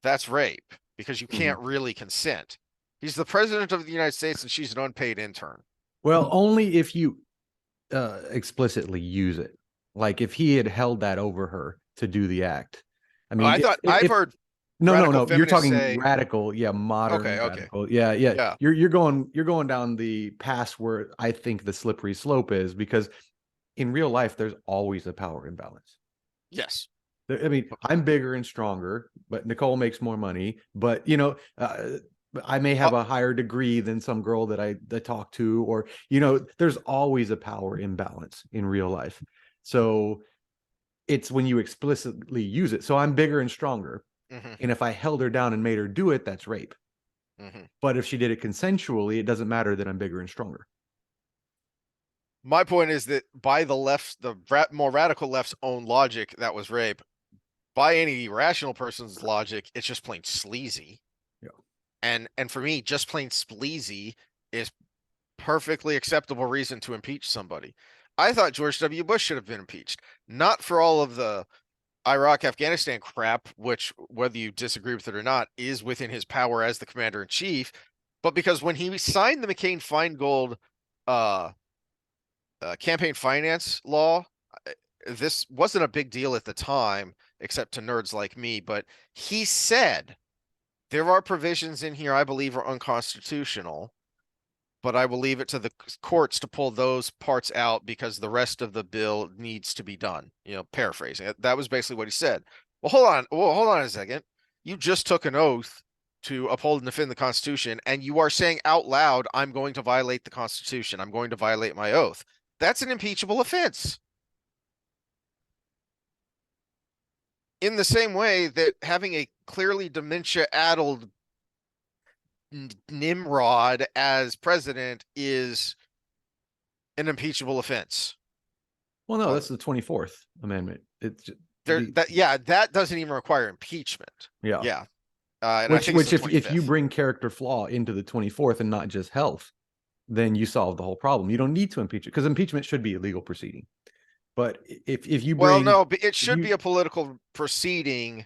that's rape because you can't really consent. He's the president of the United States and she's an unpaid intern. Well, only if you explicitly use it. Like if he had held that over her to do the act. I mean, I thought I've heard no, radical you're feminists talking say, radical, yeah, modern okay, radical. Yeah. yeah, You're going down the path where I think the slippery slope is, because in real life there's always a power imbalance. yes. I mean, I'm bigger and stronger, but Nicole makes more money. But I may have a higher degree than some girl that I talk to, or there's always a power imbalance in real life. So it's when you explicitly use it. So I'm bigger and stronger, and if I held her down and made her do it, that's rape. But if she did it consensually, it doesn't matter that I'm bigger and stronger. My point is that by the left, more radical left's own logic, that was rape. By any rational person's logic, it's just plain sleazy. Yeah. And for me, just plain sleazy is perfectly acceptable reason to impeach somebody. I thought George W. Bush should have been impeached, not for all of the Iraq, Afghanistan crap, which, whether you disagree with it or not, is within his power as the commander in chief, but because when he signed the McCain-Feingold campaign finance law, this wasn't a big deal at the time, except to nerds like me, but he said there are provisions in here I believe are unconstitutional, but I will leave it to the courts to pull those parts out because the rest of the bill needs to be done. Paraphrasing. That was basically what he said. Well, hold on a second. You just took an oath to uphold and defend the Constitution, and you are saying out loud, I'm going to violate the Constitution. I'm going to violate my oath. That's an impeachable offense. In the same way that having a clearly dementia-addled Nimrod as president is an impeachable offense. Well, no, that's the 24th Amendment. It's just, that doesn't even require impeachment. Yeah. And which if you bring character flaw into the 24th and not just health, then you solve the whole problem. You don't need to impeach it, because impeachment should be a legal proceeding. But if you bring, no, but it should be a political proceeding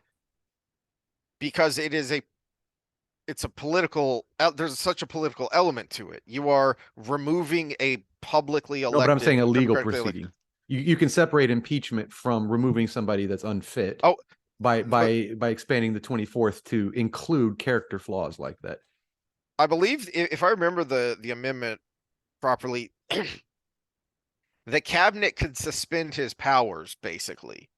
because it's a political, there's such a political element to it. You are removing a publicly elected. No, but I'm saying a legal proceeding. You can separate impeachment from removing somebody that's unfit. Oh, by expanding the 24th to include character flaws like that. I believe, if I remember the amendment properly, the cabinet could suspend his powers basically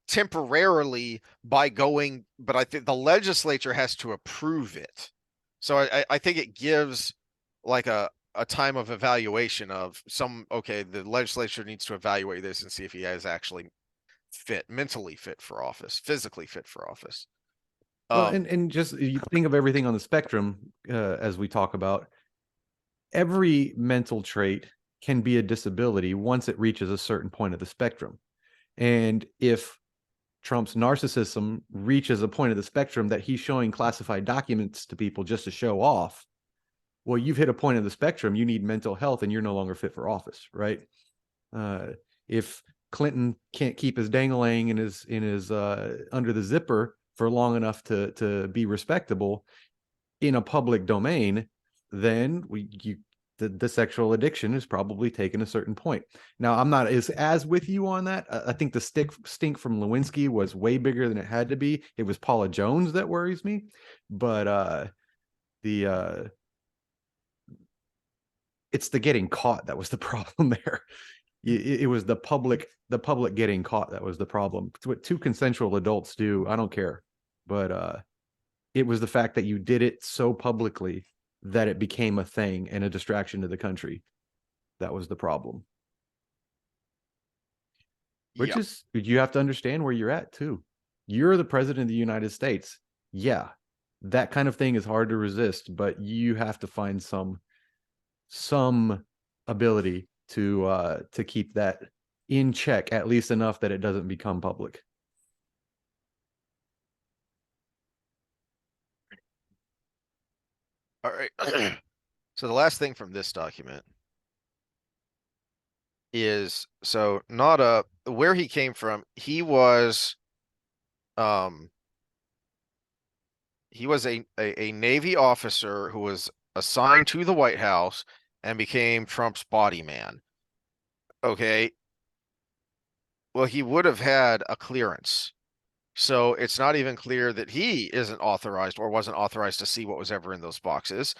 temporarily by going, but I think the legislature has to approve it. So I think it gives like a time of evaluation of the legislature needs to evaluate this and see if he is actually mentally fit for office, physically fit for office. Well, and just you think of everything on the spectrum, as we talk about, every mental trait can be a disability once it reaches a certain point of the spectrum. And if Trump's narcissism reaches a point of the spectrum that he's showing classified documents to people just to show off. Well, you've hit a point of the spectrum. You need mental health, and you're no longer fit for office, right? If Clinton can't keep his dangling in his under the zipper for long enough to be respectable in a public domain, then the sexual addiction is probably taken a certain point. Now, I'm not as with you on that. I think the stink from Lewinsky was way bigger than it had to be. It was Paula Jones that worries me, but it's the getting caught that was the problem there. It was the public getting caught that was the problem. It's what two consensual adults do. I don't care, but it was the fact that you did it so publicly that it became a thing and a distraction to the country. That was the problem. Which is, you have to understand where you're at too. You're the president of the United States. Yeah, that kind of thing is hard to resist, but you have to find some ability to keep that in check, at least enough that it doesn't become public. All right. So the last thing from this document is, so Nada, where he came from, he was a Navy officer who was assigned to the White House and became Trump's body man. Okay. Well, he would have had a clearance. So it's not even clear that he isn't authorized or wasn't authorized to see what was ever in those boxes.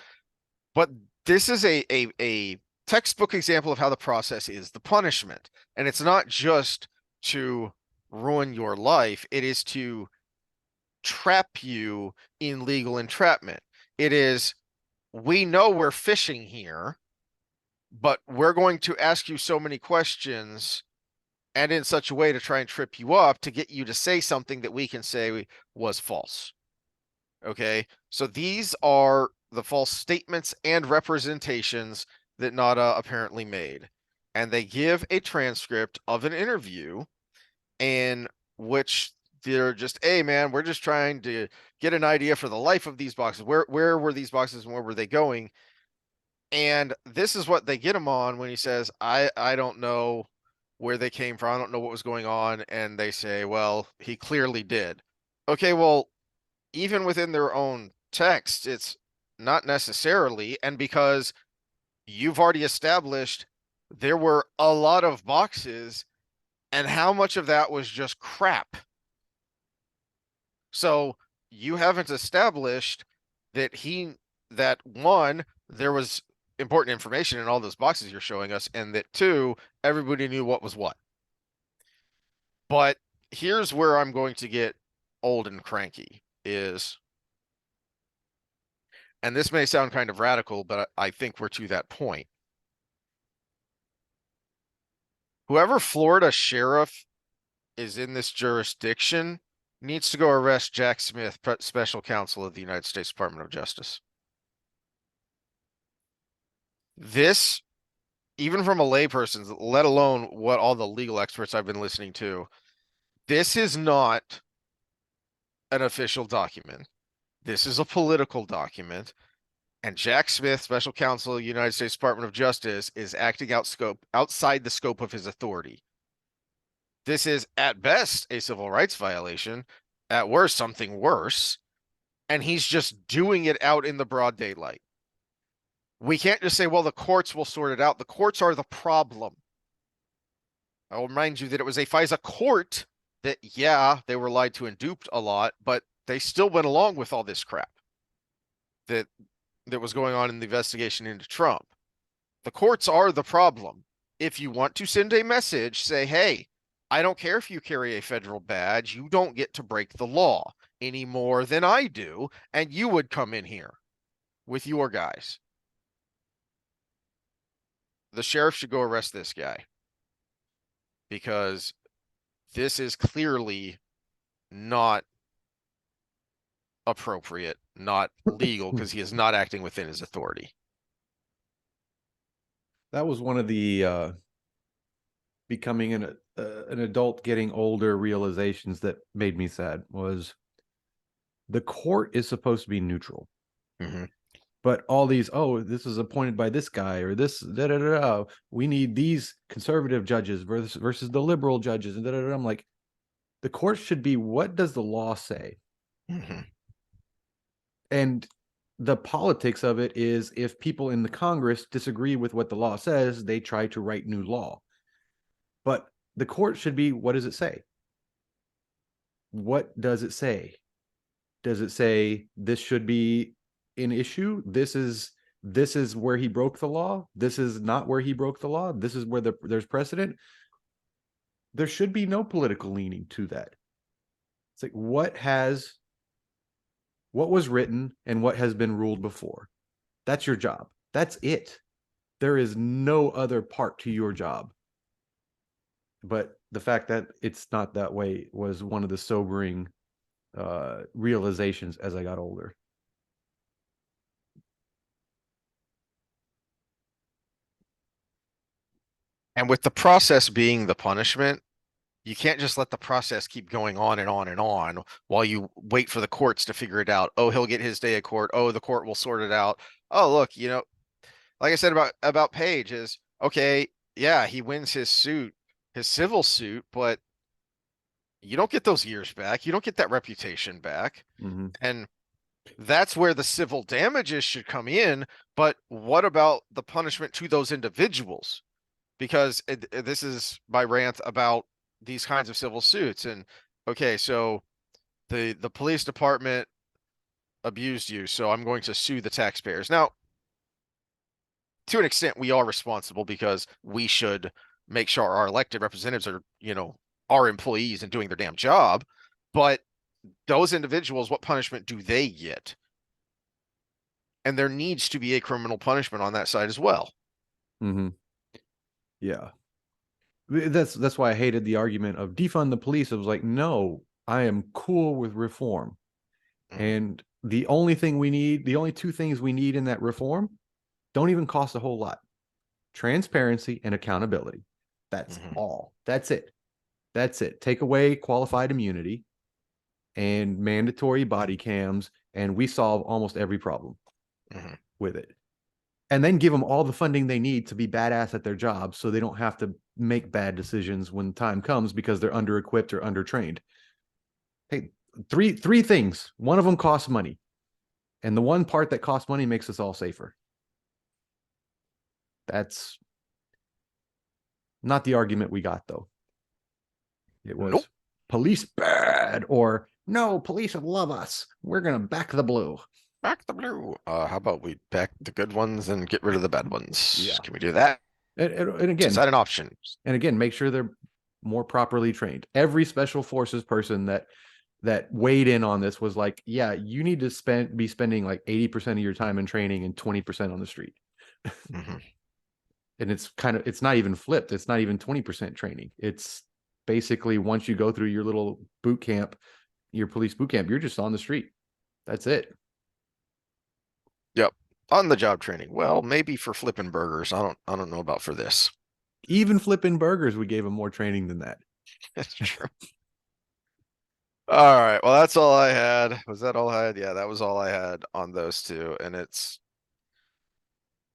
But this is a textbook example of how the process is the punishment. And it's not just to ruin your life, it is to trap you in legal entrapment. It is, we know we're fishing here, but we're going to ask you so many questions and in such a way to try and trip you up to get you to say something that we can say was false. Okay, so these are the false statements and representations that Nada apparently made. And they give a transcript of an interview in which they're just, hey man, we're just trying to get an idea for the life of these boxes. Where were these boxes and where were they going? And this is what they get him on when he says, I don't know where they came from. I don't know what was going on. And they say, well, he clearly did. Okay, well, even within their own text, it's not necessarily. And because you've already established there were a lot of boxes, and how much of that was just crap. So you haven't established that one, there was important information in all those boxes you're showing us, and that two, everybody knew what was what. But here's where I'm going to get old and cranky is, and this may sound kind of radical, but I think we're to that point. Whoever Florida sheriff is in this jurisdiction needs to go arrest Jack Smith, special counsel of the United States Department of Justice. This, even from a layperson, let alone what all the legal experts I've been listening to, this is not an official document. This is a political document. And Jack Smith, special counsel of the United States Department of Justice, is acting outside the scope of his authority. This is, at best, a civil rights violation, at worst, something worse, and he's just doing it out in the broad daylight. We can't just say, well, the courts will sort it out. The courts are the problem. I will remind you that it was a FISA court that, yeah, they were lied to and duped a lot, but they still went along with all this crap that was going on in the investigation into Trump. The courts are the problem. If you want to send a message, say, hey, I don't care if you carry a federal badge. You don't get to break the law any more than I do, and you would come in here with your guys. The sheriff should go arrest this guy because this is clearly not appropriate, not legal, because he is not acting within his authority. That was one of the becoming an adult getting older realizations that made me sad was the court is supposed to be neutral. Mm-hmm. But all these, oh, this is appointed by this guy or this, da da da. We need these conservative judges versus the liberal judges, and da da da. I'm like, the court should be, what does the law say? Mm-hmm. And the politics of it is, if people in the Congress disagree with what the law says, they try to write new law. But the court should be, what does it say? What does it say? Does it say this should be an issue? This is where he broke the law. This is not where he broke the law. This is where there's precedent. There should be no political leaning to that. It's like, what was written and what has been ruled before. That's your job. That's it. There is no other part to your job. But the fact that it's not that way was one of the sobering realizations as I got older. And with the process being the punishment, you can't just let the process keep going on and on and on while you wait for the courts to figure it out. Oh, he'll get his day of court. Oh, the court will sort it out. Oh, look, like I said about Page is okay, yeah, he wins his suit, his civil suit, but you don't get those years back. You don't get that reputation back. Mm-hmm. And that's where the civil damages should come in. But what about the punishment to those individuals? Because this is my rant about these kinds of civil suits. And okay, so the police department abused you, so I'm going to sue the taxpayers. Now, to an extent, we are responsible because we should make sure our elected representatives are, our employees and doing their damn job. But those individuals, what punishment do they get? And there needs to be a criminal punishment on that side as well. Mm-hmm. Yeah. That's why I hated the argument of defund the police. I was like, no, I am cool with reform. Mm-hmm. And the only two things we need in that reform don't even cost a whole lot: transparency and accountability. That's Mm-hmm. all. That's it. That's it. Take away qualified immunity and mandatory body cams, and we solve almost every problem Mm-hmm. with it. And then give them all the funding they need to be badass at their job, so they don't have to make bad decisions when time comes because they're under equipped or under trained. Hey, three things. One of them costs money. And the one part that costs money makes us all safer. That's not the argument we got, though. It was Nope. police bad, or no, police love us. We're going to back the blue. Back the blue. How about we back the good ones and get rid of the bad ones? Yeah. Can we do that? And again, Is that an option? And again, make sure they're more properly trained. Every special forces person that weighed in on this was like, yeah, you need to be spending like 80% of your time in training and 20% on the street. Mm-hmm. And it's not even flipped. It's not even 20% training. It's basically, once you go through your little boot camp, your police boot camp, you're just on the street. That's it. Yep. On the job training. Well, maybe for flipping burgers. I don't know about for this. Even flipping burgers, we gave them more training than that. That's true. All right. Well, that's all I had. Was that all I had? Yeah, that was all I had on those two. And it's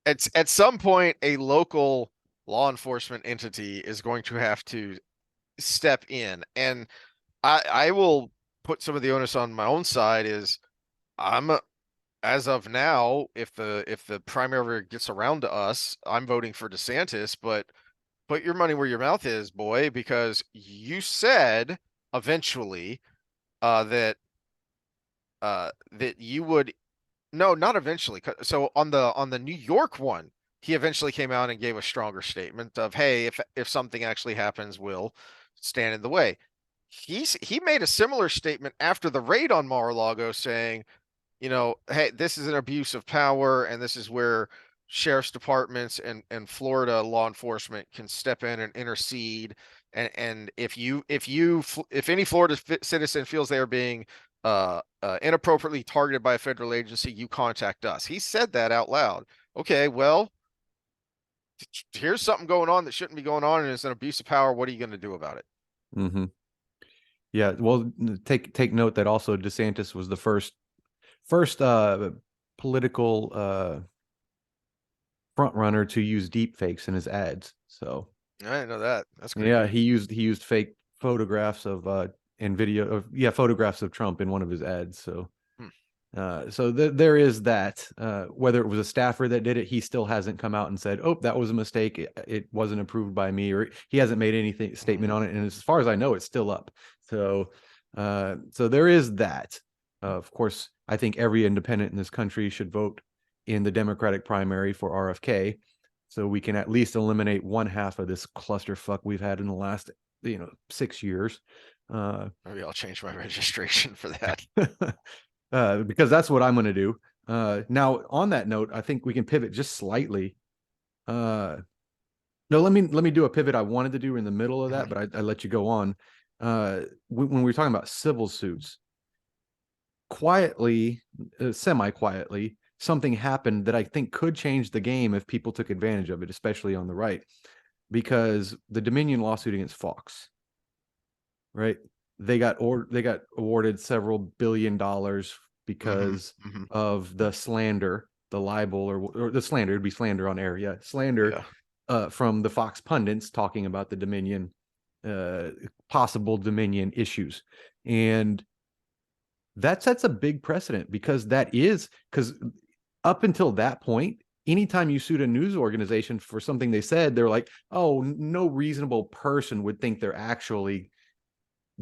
at some point a local law enforcement entity is going to have to step in. And I will put some of the onus on my own side is I'm as of now, if the primary gets around to us, I'm voting for DeSantis, but put your money where your mouth is, boy, because you said eventually that you would no, not eventually. So on the New York one, he eventually came out and gave a stronger statement of, hey, if something actually happens, we'll stand in the way. He made a similar statement after the raid on Mar-a-Lago saying, hey, this is an abuse of power, and this is where sheriff's departments and Florida law enforcement can step in and intercede. And if any Florida citizen feels they are being inappropriately targeted by a federal agency, you contact us. He said that out loud. Okay, well, Here's something going on that shouldn't be going on, and it's an abuse of power. What are you going to do about it? Mm-hmm. Yeah. Well, take note that also DeSantis was the first political front runner to use deep fakes in his ads. So I didn't know that. That's yeah, creepy. he used fake photographs of and video of photographs of Trump in one of his ads. So Hmm. there is that. Whether it was a staffer that did it, he still hasn't come out and said, "Oh, that was a mistake. It wasn't approved by me," or he hasn't made anything statement on it. And as far as I know, it's still up. So so there is that. Of course, I think every independent in this country should vote in the Democratic primary for RFK, so we can at least eliminate one half of this clusterfuck we've had in the last 6 years. Maybe I'll change my registration for that. Because that's what I'm going to do. Now, on that note, I think we can pivot just slightly. No, let me do a pivot I wanted to do in the middle of that, Mhm. but I let you go on. When we were talking about civil suits, quietly, semi-quietly, something happened that I think could change the game if people took advantage of it, especially on the right, because the Dominion lawsuit against Fox, right? They got awarded several $billions Mhm. because Mhm. of the slander, the libel, or the slander. It'd be slander on air, yeah, slander Yeah. from the Fox pundits talking about the Dominion, uh, possible Dominion issues, and that sets a big precedent because up until that point, anytime you sued a news organization for something they said, they're like, oh, no reasonable person would think they're actually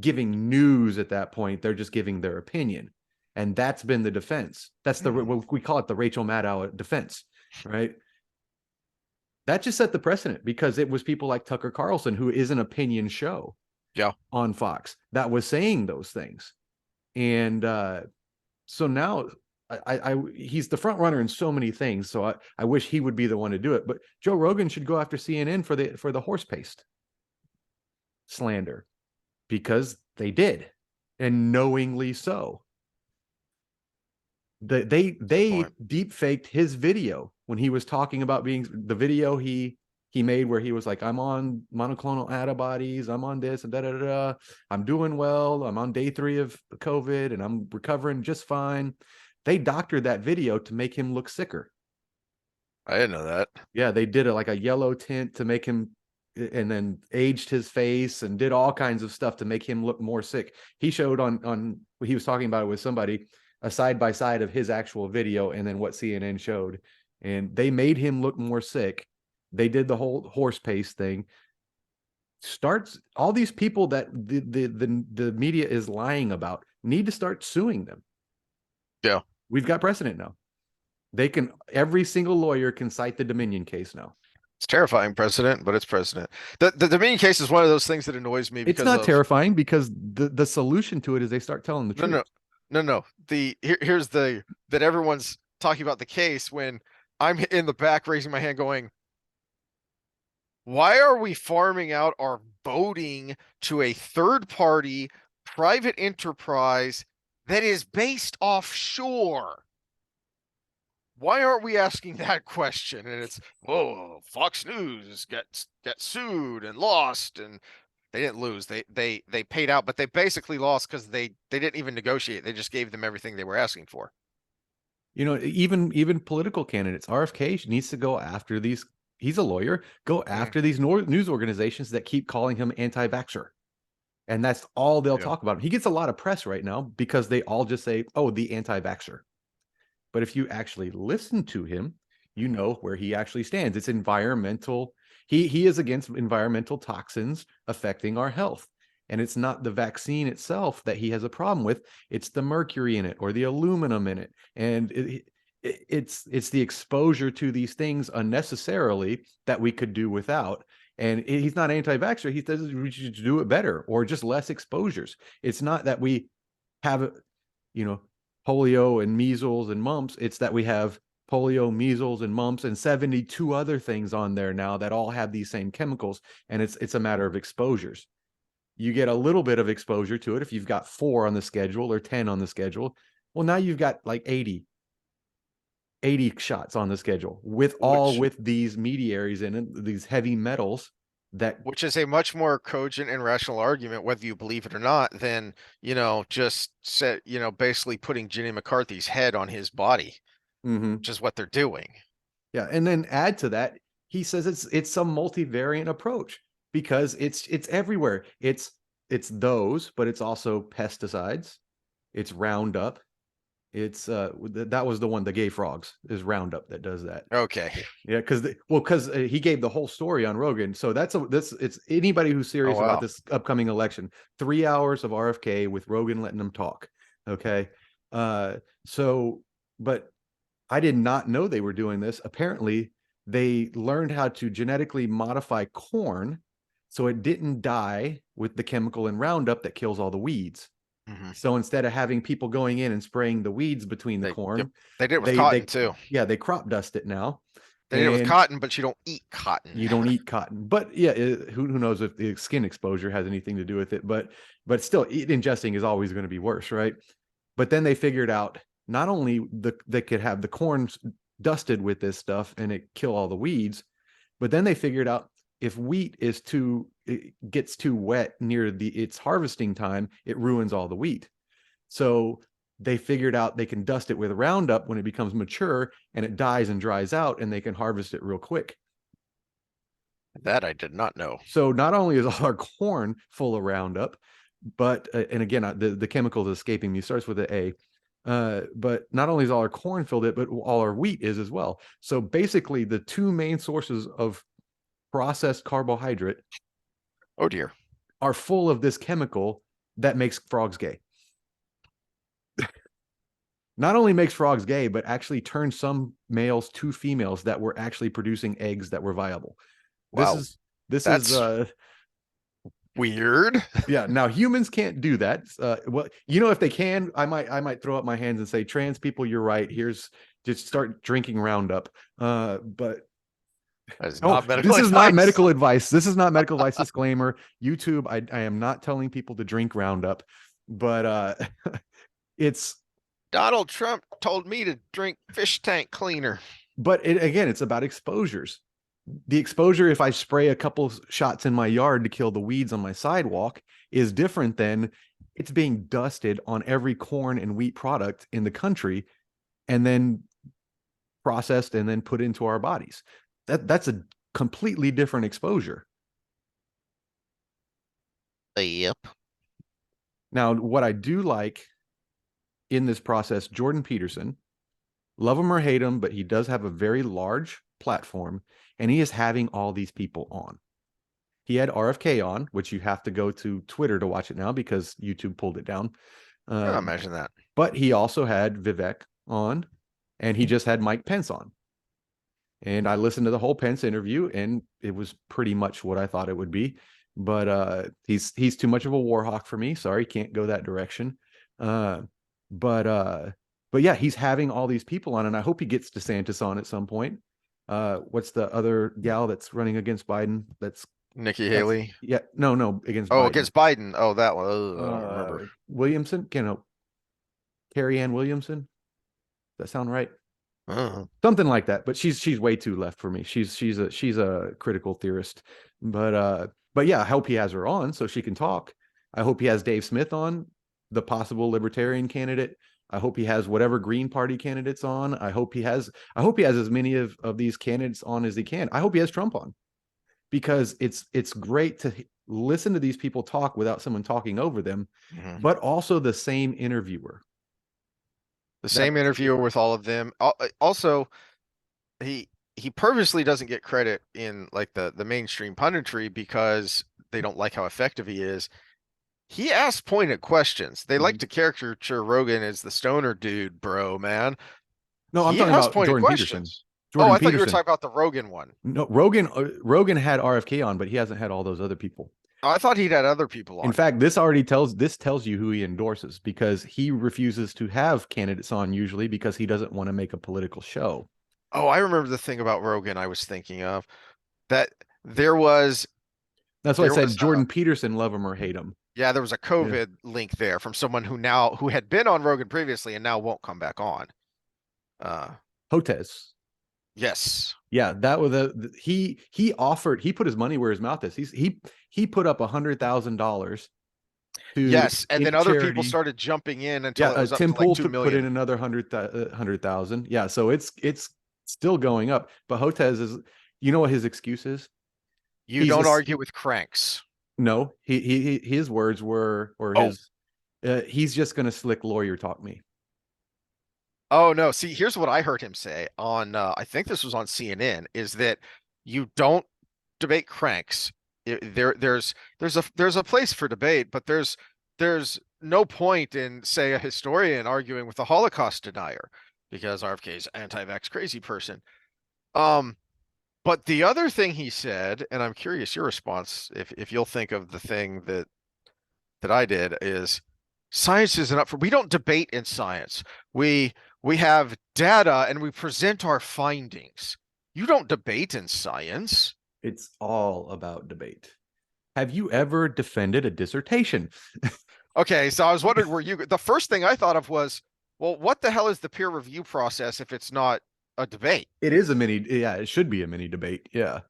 giving news at that point. They're just giving their opinion. And that's been the defense. That's Hmm. what we call it, the Rachel Maddow defense, right? That just set the precedent because it was people like Tucker Carlson, who is an opinion show Yeah. on Fox, that was saying those things. And so now he's the front runner in so many things. So I wish he would be the one to do it. But Joe Rogan should go after CNN for the horse paste slander because they did, and knowingly so. Good They point. deep faked his video when he was talking about being the video he made where he was like, I'm on monoclonal antibodies, I'm on this and da da da da. I'm doing well. I'm on day 3 of COVID and I'm recovering just fine. They doctored that video to make him look sicker. I didn't know that. Yeah, they did it like a yellow tint to make him, and then aged his face and did all kinds of stuff to make him look more sick. He showed on he was talking about it with somebody, a side by side of his actual video and then what CNN showed, and they made him look more sick. They did the whole horse paste thing. Starts all these people that the media is lying about need to start suing them. Yeah. We've got precedent now. They can, every single lawyer can cite the Dominion case now. It's terrifying precedent, but it's precedent. The Dominion case is one of those things that annoys me It's because not of terrifying because the solution to it is they start telling the no, truth. no, no, no. Here's the that everyone's talking about the case when I'm in the back raising my hand going, why are we farming out our voting to a third party private enterprise that is based offshore? Why aren't we asking that question? And it's, oh, Fox News get sued and lost, and they didn't lose. They paid out, but they basically lost because they didn't even negotiate. They just gave them everything they were asking for. Even political candidates, RFK needs to go after these. He's a lawyer. Go Mm, after these news organizations that keep calling him anti-vaxxer, and that's all they'll yeah. talk about. He gets a lot of press right now because they all just say, "Oh, the anti-vaxxer." But if you actually listen to him, you know where he actually stands. It's environmental. He is against environmental toxins affecting our health. And it's not the vaccine itself that he has a problem with. It's the mercury in it or the aluminum in it. And it's the exposure to these things unnecessarily that we could do without. And he's not anti-vaxxer. He says we should do it better or just less exposures. It's not that we have, you know, polio and measles and mumps. It's that we have polio, measles, and mumps, and 72 other things on there now that all have these same chemicals. And it's a matter of exposures. You get a little bit of exposure to it if you've got 4 on the schedule or 10 on the schedule. Well, now you've got like 80. 80 shots on the schedule which with these mediaries in it, these heavy metals that. which is a much more cogent and rational argument, whether you believe it or not, than, just set, basically putting Jenny McCarthy's head on his body, Mhm. which is what they're doing. Yeah, and then add to that, he says it's some multivariant approach because it's everywhere. It's those, but it's also pesticides. It's Roundup. It's that was the one, the gay frogs is Roundup that does that. Okay. Yeah, because he gave the whole story on Rogan. So it's anybody who's Oh, serious about wow. this upcoming election. 3 hours of RFK with Rogan letting them talk. Okay, uh, so but I did not know they were doing this. Apparently, they learned how to genetically modify corn so it didn't die with the chemical in Roundup that kills all the weeds. Hmm. So instead of having people going in and spraying the weeds between the Yep. corn, They did it with cotton they too. yeah, they crop dust it now. They did it with And cotton, but you don't eat cotton. you don't eat cotton. But yeah, who knows if the skin exposure has anything to do with it? But still, ingesting is always going to be worse, right? But then they figured out not only they could have the corn dusted with this stuff and it kill all the weeds, but then they figured out if wheat it gets too wet near its harvesting time, it ruins all the wheat. So they figured out they can dust it with Roundup when it becomes mature and it dies and dries out, and they can harvest it real quick. That I did not know. So not only is all our corn full of Roundup, but and again, the chemical is escaping me. Starts with an A. But not only is all our corn filled it, but all our wheat is as well. So basically, the two main sources of processed carbohydrate Oh dear. are full of this chemical that makes frogs gay. Not only makes frogs gay, but actually turns some males to females that were actually producing eggs that were viable. This Wow. is this is That's weird. yeah. Now humans can't do that. Well, if they can, I might throw up my hands and say, trans people, you're right. Here's just start drinking Roundup. But That is oh, not medical this is not advice. medical advice. This is not medical advice. Disclaimer. YouTube, I am not telling people to drink Roundup, but it's Donald Trump told me to drink fish tank cleaner. again, it's about exposures. The exposure, if I spray a couple shots in my yard to kill the weeds on my sidewalk, is different than it's being dusted on every corn and wheat product in the country and then processed and then put into our bodies. That's a completely different exposure. Yep. Now, what I do like in this process, Jordan Peterson, love him or hate him, but he does have a very large platform and he is having all these people on. He had RFK on, which you have to go to Twitter to watch it now because YouTube pulled it down. Oh, imagine that. But he also had Vivek on, and he just had Mike Pence on. And I listened to the whole Pence interview, and it was pretty much what I thought it would be. But he's too much of a war hawk for me. Sorry, can't go that direction. Uh, but yeah, he's having all these people on, and I hope he gets DeSantis on at some point. What's the other gal that's running against Biden? Nikki That's Haley. yeah, no, against Oh, Biden. against Biden. Oh, that one. Ugh, I don't remember. Williamson, Carrie Ann Williamson. Does that sound right? Uh, Something like that. But she's way too left for me. She's a critical theorist. But yeah, I hope he has her on so she can talk. I hope he has Dave Smith on, the possible libertarian candidate. I hope he has whatever Green Party candidates on. I hope he has as many of these candidates on as he can. I hope he has Trump on because it's great to listen to these people talk without someone talking over them, mhm. but also the same interviewer. The That same interviewer with all of them. Also, he he purposely doesn't get credit in like the mainstream punditry because they don't like how effective he is. He asks pointed questions. They like Mhm. to caricature Rogan as the stoner dude, bro, man. No, I'm He talking has about pointed Jordan Peterson. questions. Oh, Jordan I thought you were Peterson. talking about the Rogan one. No, Rogan had RFK on, but he hasn't had all those other people. Oh, I thought he'd had other people In on. fact, this tells you who he endorses because he refuses to have candidates on usually because he doesn't want to make a political show. Oh, I remember the thing about Rogan I was thinking of. That there was That's why I there said was Jordan Peterson, love him or hate him. yeah, there was a Yeah. COVID link there from someone who had been on Rogan previously and now won't come back on. Uh Hotez. Yes. Yeah, that was he offered, he put his money where his mouth is. He put up $100,000 to Yes. And then into other people charity. started jumping in Yeah, until it was up Tim to like Pool 2 put in million. another 100,000. Yeah, so it's still going up. But Hotez is, you know what his excuse is? You He's don't a argue with cranks. no. His words were, or Oh, his he's just gonna slick lawyer talk me. oh no. See, here's what I heard him say on I think this was on CNN, is that you don't debate cranks. There's a place for debate, but there's no point in, say, a historian arguing with a Holocaust denier because RFK is anti-vax crazy person. Um, but the other thing he said, and I'm curious your response, if you'll think of the thing that I did, is science isn't up for, we don't debate in science. We we have data and we present our findings. You don't debate in science. It's all about debate. Have you ever defended a dissertation? Okay, so I was wondering where you, the first thing I thought of was, well, what the hell is the peer review process if it's not a debate? It is a mini, yeah, it should be a mini debate. Yeah.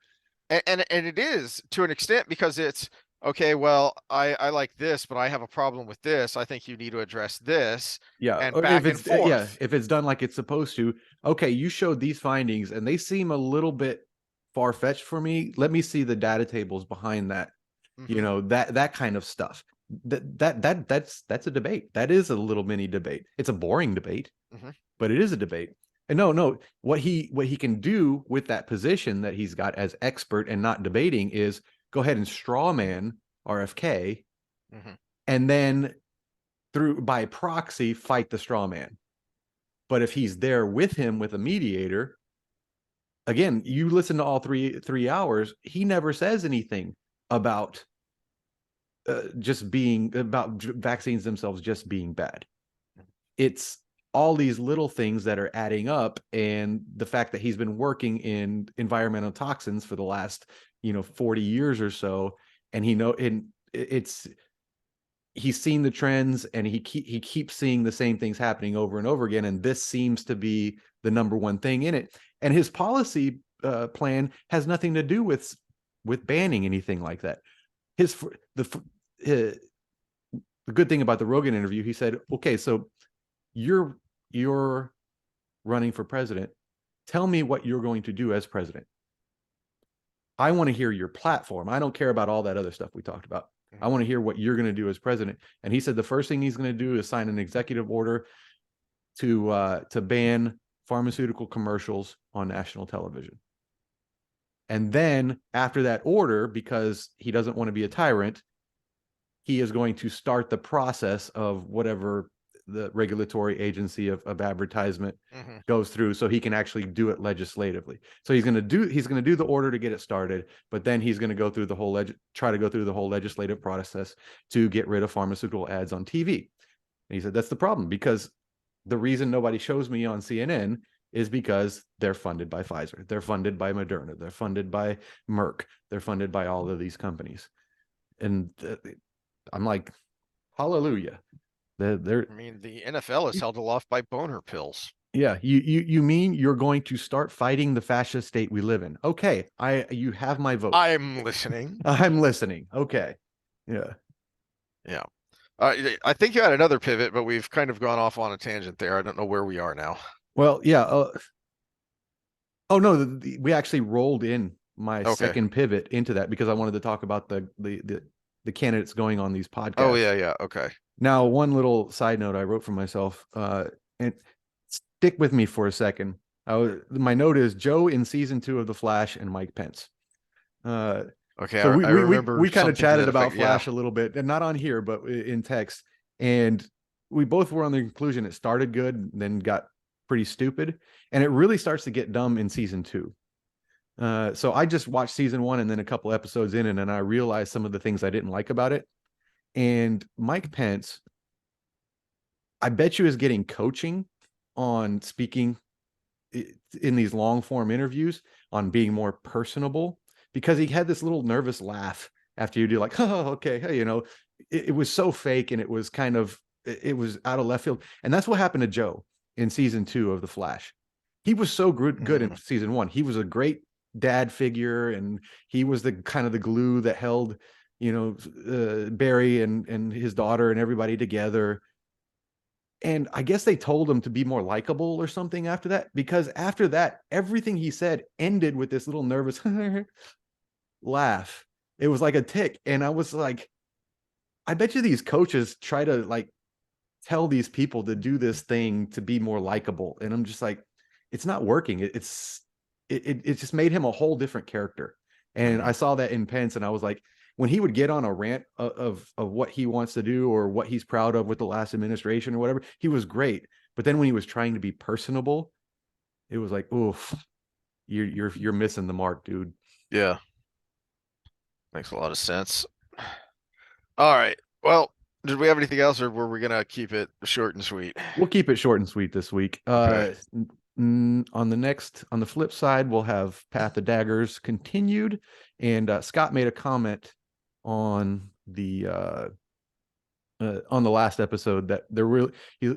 And it is to an extent because it's okay, well, I like this, but I have a problem with this. I think you need to address this, Yeah, and or if back and it's yeah, forth. if it's done like it's supposed to. Okay, you showed these findings and they seem a little bit far-fetched for me. Let me see the data tables behind that. You Hmm. know, that kind of stuff. That's a debate. That is a little mini debate. It's a boring debate, Hmm. but it is a debate. And no, what he can do with that position that he's got as expert and not debating is go ahead and straw man RFK, Hmm. and then through by proxy fight the straw man. But if he's there with him with a mediator, again, you listen to all three hours, he never says anything about just being about vaccines themselves just being bad. It's all these little things that are adding up, and the fact that he's been working in environmental toxins for the last 40 years or so, and it's he's seen the trends, and he keeps seeing the same things happening over and over again, and this seems to be the number one thing in it. And his policy plan has nothing to do with banning anything like that. His the the good thing about the Rogan interview, he said, okay, so you're running for president. Tell me what you're going to do as president. I want to hear your platform. I don't care about all that other stuff we talked about. I want to hear what you're going to do as president. And he said the first thing he's going to do is sign an executive order to ban pharmaceutical commercials on national television. And then after that order, because he doesn't want to be a tyrant, he is going to start the process of whatever the regulatory agency of advertisement Hmm. goes through, so he can actually do it legislatively. So he's going to do the order to get it started, but then he's going to go through the whole try to go through the whole legislative process to get rid of pharmaceutical ads on TV. And he said that's the problem, because the reason nobody shows me on CNN is because they're funded by Pfizer, they're funded by Moderna, they're funded by Merck, they're funded by all of these companies. And I'm like, hallelujah. They're I mean, the NFL is held aloft by boner pills. yeah, you mean you're going to start fighting the fascist state we live in? Okay, you have my vote. I'm listening. I'm listening. Okay. Yeah. Yeah. I think you had another pivot, but we've kind of gone off on a tangent there. I don't know where we are now. Well, yeah. Oh no, we actually rolled in my Okay. second pivot into that because I wanted to talk about the candidates going on these Oh podcasts. yeah, yeah. Okay. Now, one little side note I wrote for myself, and stick with me for a second. My note is Joe in season 2 of The Flash and Mike Pence. Uh, Okay. so I remember we kind of something to chatted that about effect. Yeah. Flash a little bit, and not on here, but in text. And we both were on the conclusion it started good, then got pretty stupid, and it really starts to get dumb in season 2. So I just watched season 1 and then a couple episodes in, and then I realized some of the things I didn't like about it. And Mike Pence, I bet you, is getting coaching on speaking in these long form interviews, on being more personable, because he had this little nervous laugh after you do, like, oh, okay, hey, it was so fake, and it was kind of, it was out of left field. And that's what happened to Joe in season 2 of The Flash. he was so good in Mm. season one. He was a great dad figure, and he was the kind of the glue that held, Barry and his daughter and everybody together. And I guess they told him to be more likable or something after that, because after that, everything he said ended with this little nervous laugh. It was like a tick. And I was like, I bet you these coaches try to like tell these people to do this thing to be more likable. And I'm just like, it's not working. It just made him a whole different character. And I Mhm. saw that in Pence, and I was like, when he would get on a rant of what he wants to do or what he's proud of with the last administration or whatever, he was great. But then when he was trying to be personable, it was like, oof, you're missing the mark, dude. Yeah, makes a lot of sense. All right. Well, did we have anything else, or were we gonna keep it short and sweet? We'll keep it short and sweet this week. Okay. On the flip side, we'll have Path of Daggers continued, and Scott made a comment on the last episode that there really he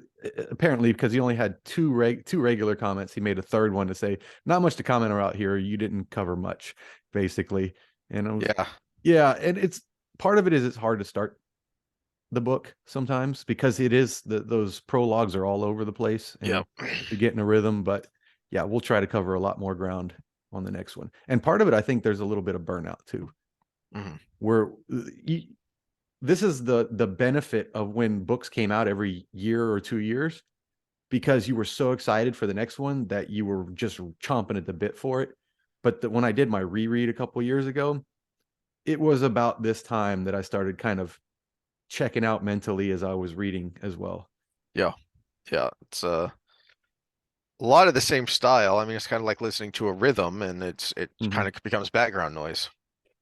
apparently, because he only had two regular comments, he made a third one to say not much to comment about here. You didn't cover much, basically. And I was, Yeah. yeah, and it's part of it is it's hard to start the book sometimes because it is those prologues are all over the place Yep. and to get in a rhythm. But yeah, we'll try to cover a lot more ground on the next one. And part of it, I think there's a little bit of burnout too, Mhm. where this is the benefit of when books came out every year or 2 years, because you were so excited for the next one that you were just chomping at the bit for it. But when I did my reread a couple years ago, it was about this time that I started kind of checking out mentally as I was reading as well. Yeah. Yeah. It's a lot of the same style. I mean, it's kind of like listening to a rhythm, and it Mhm. kind of becomes background noise.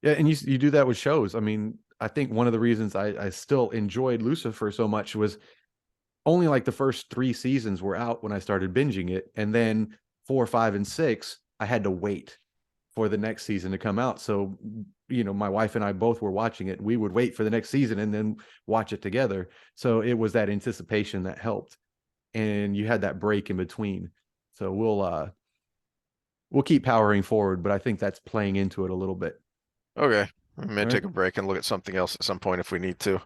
Yeah, and you do that with shows. I mean, I think one of the reasons I still enjoyed Lucifer so much was only like the first 3 seasons were out when I started binging it, and then 4, 5, and 6, I had to wait for the next season to come out. So, my wife and I both were watching it. We would wait for the next season and then watch it together. So it was that anticipation that helped, and you had that break in between. So we'll keep powering forward, but I think that's playing into it a little bit. Okay. I may All right. take a break and look at something else at some point if we need to.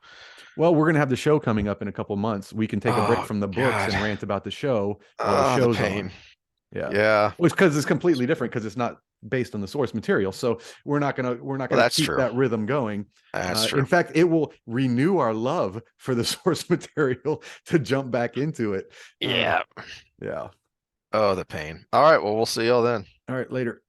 Well, we're gonna have the show coming up in a couple months. We can take a break Oh, from the books God. and rant about the show while the Oh, the show's pain. on. Yeah. Yeah. Which because it's completely different because it's not based on the source material. So we're not Well, gonna that's keep true. that rhythm going. That's In true. fact, it will renew our love for the source material to jump back into it. Yeah. Yeah. Oh, the pain. All right. Well, we'll see y'all then. All right, later.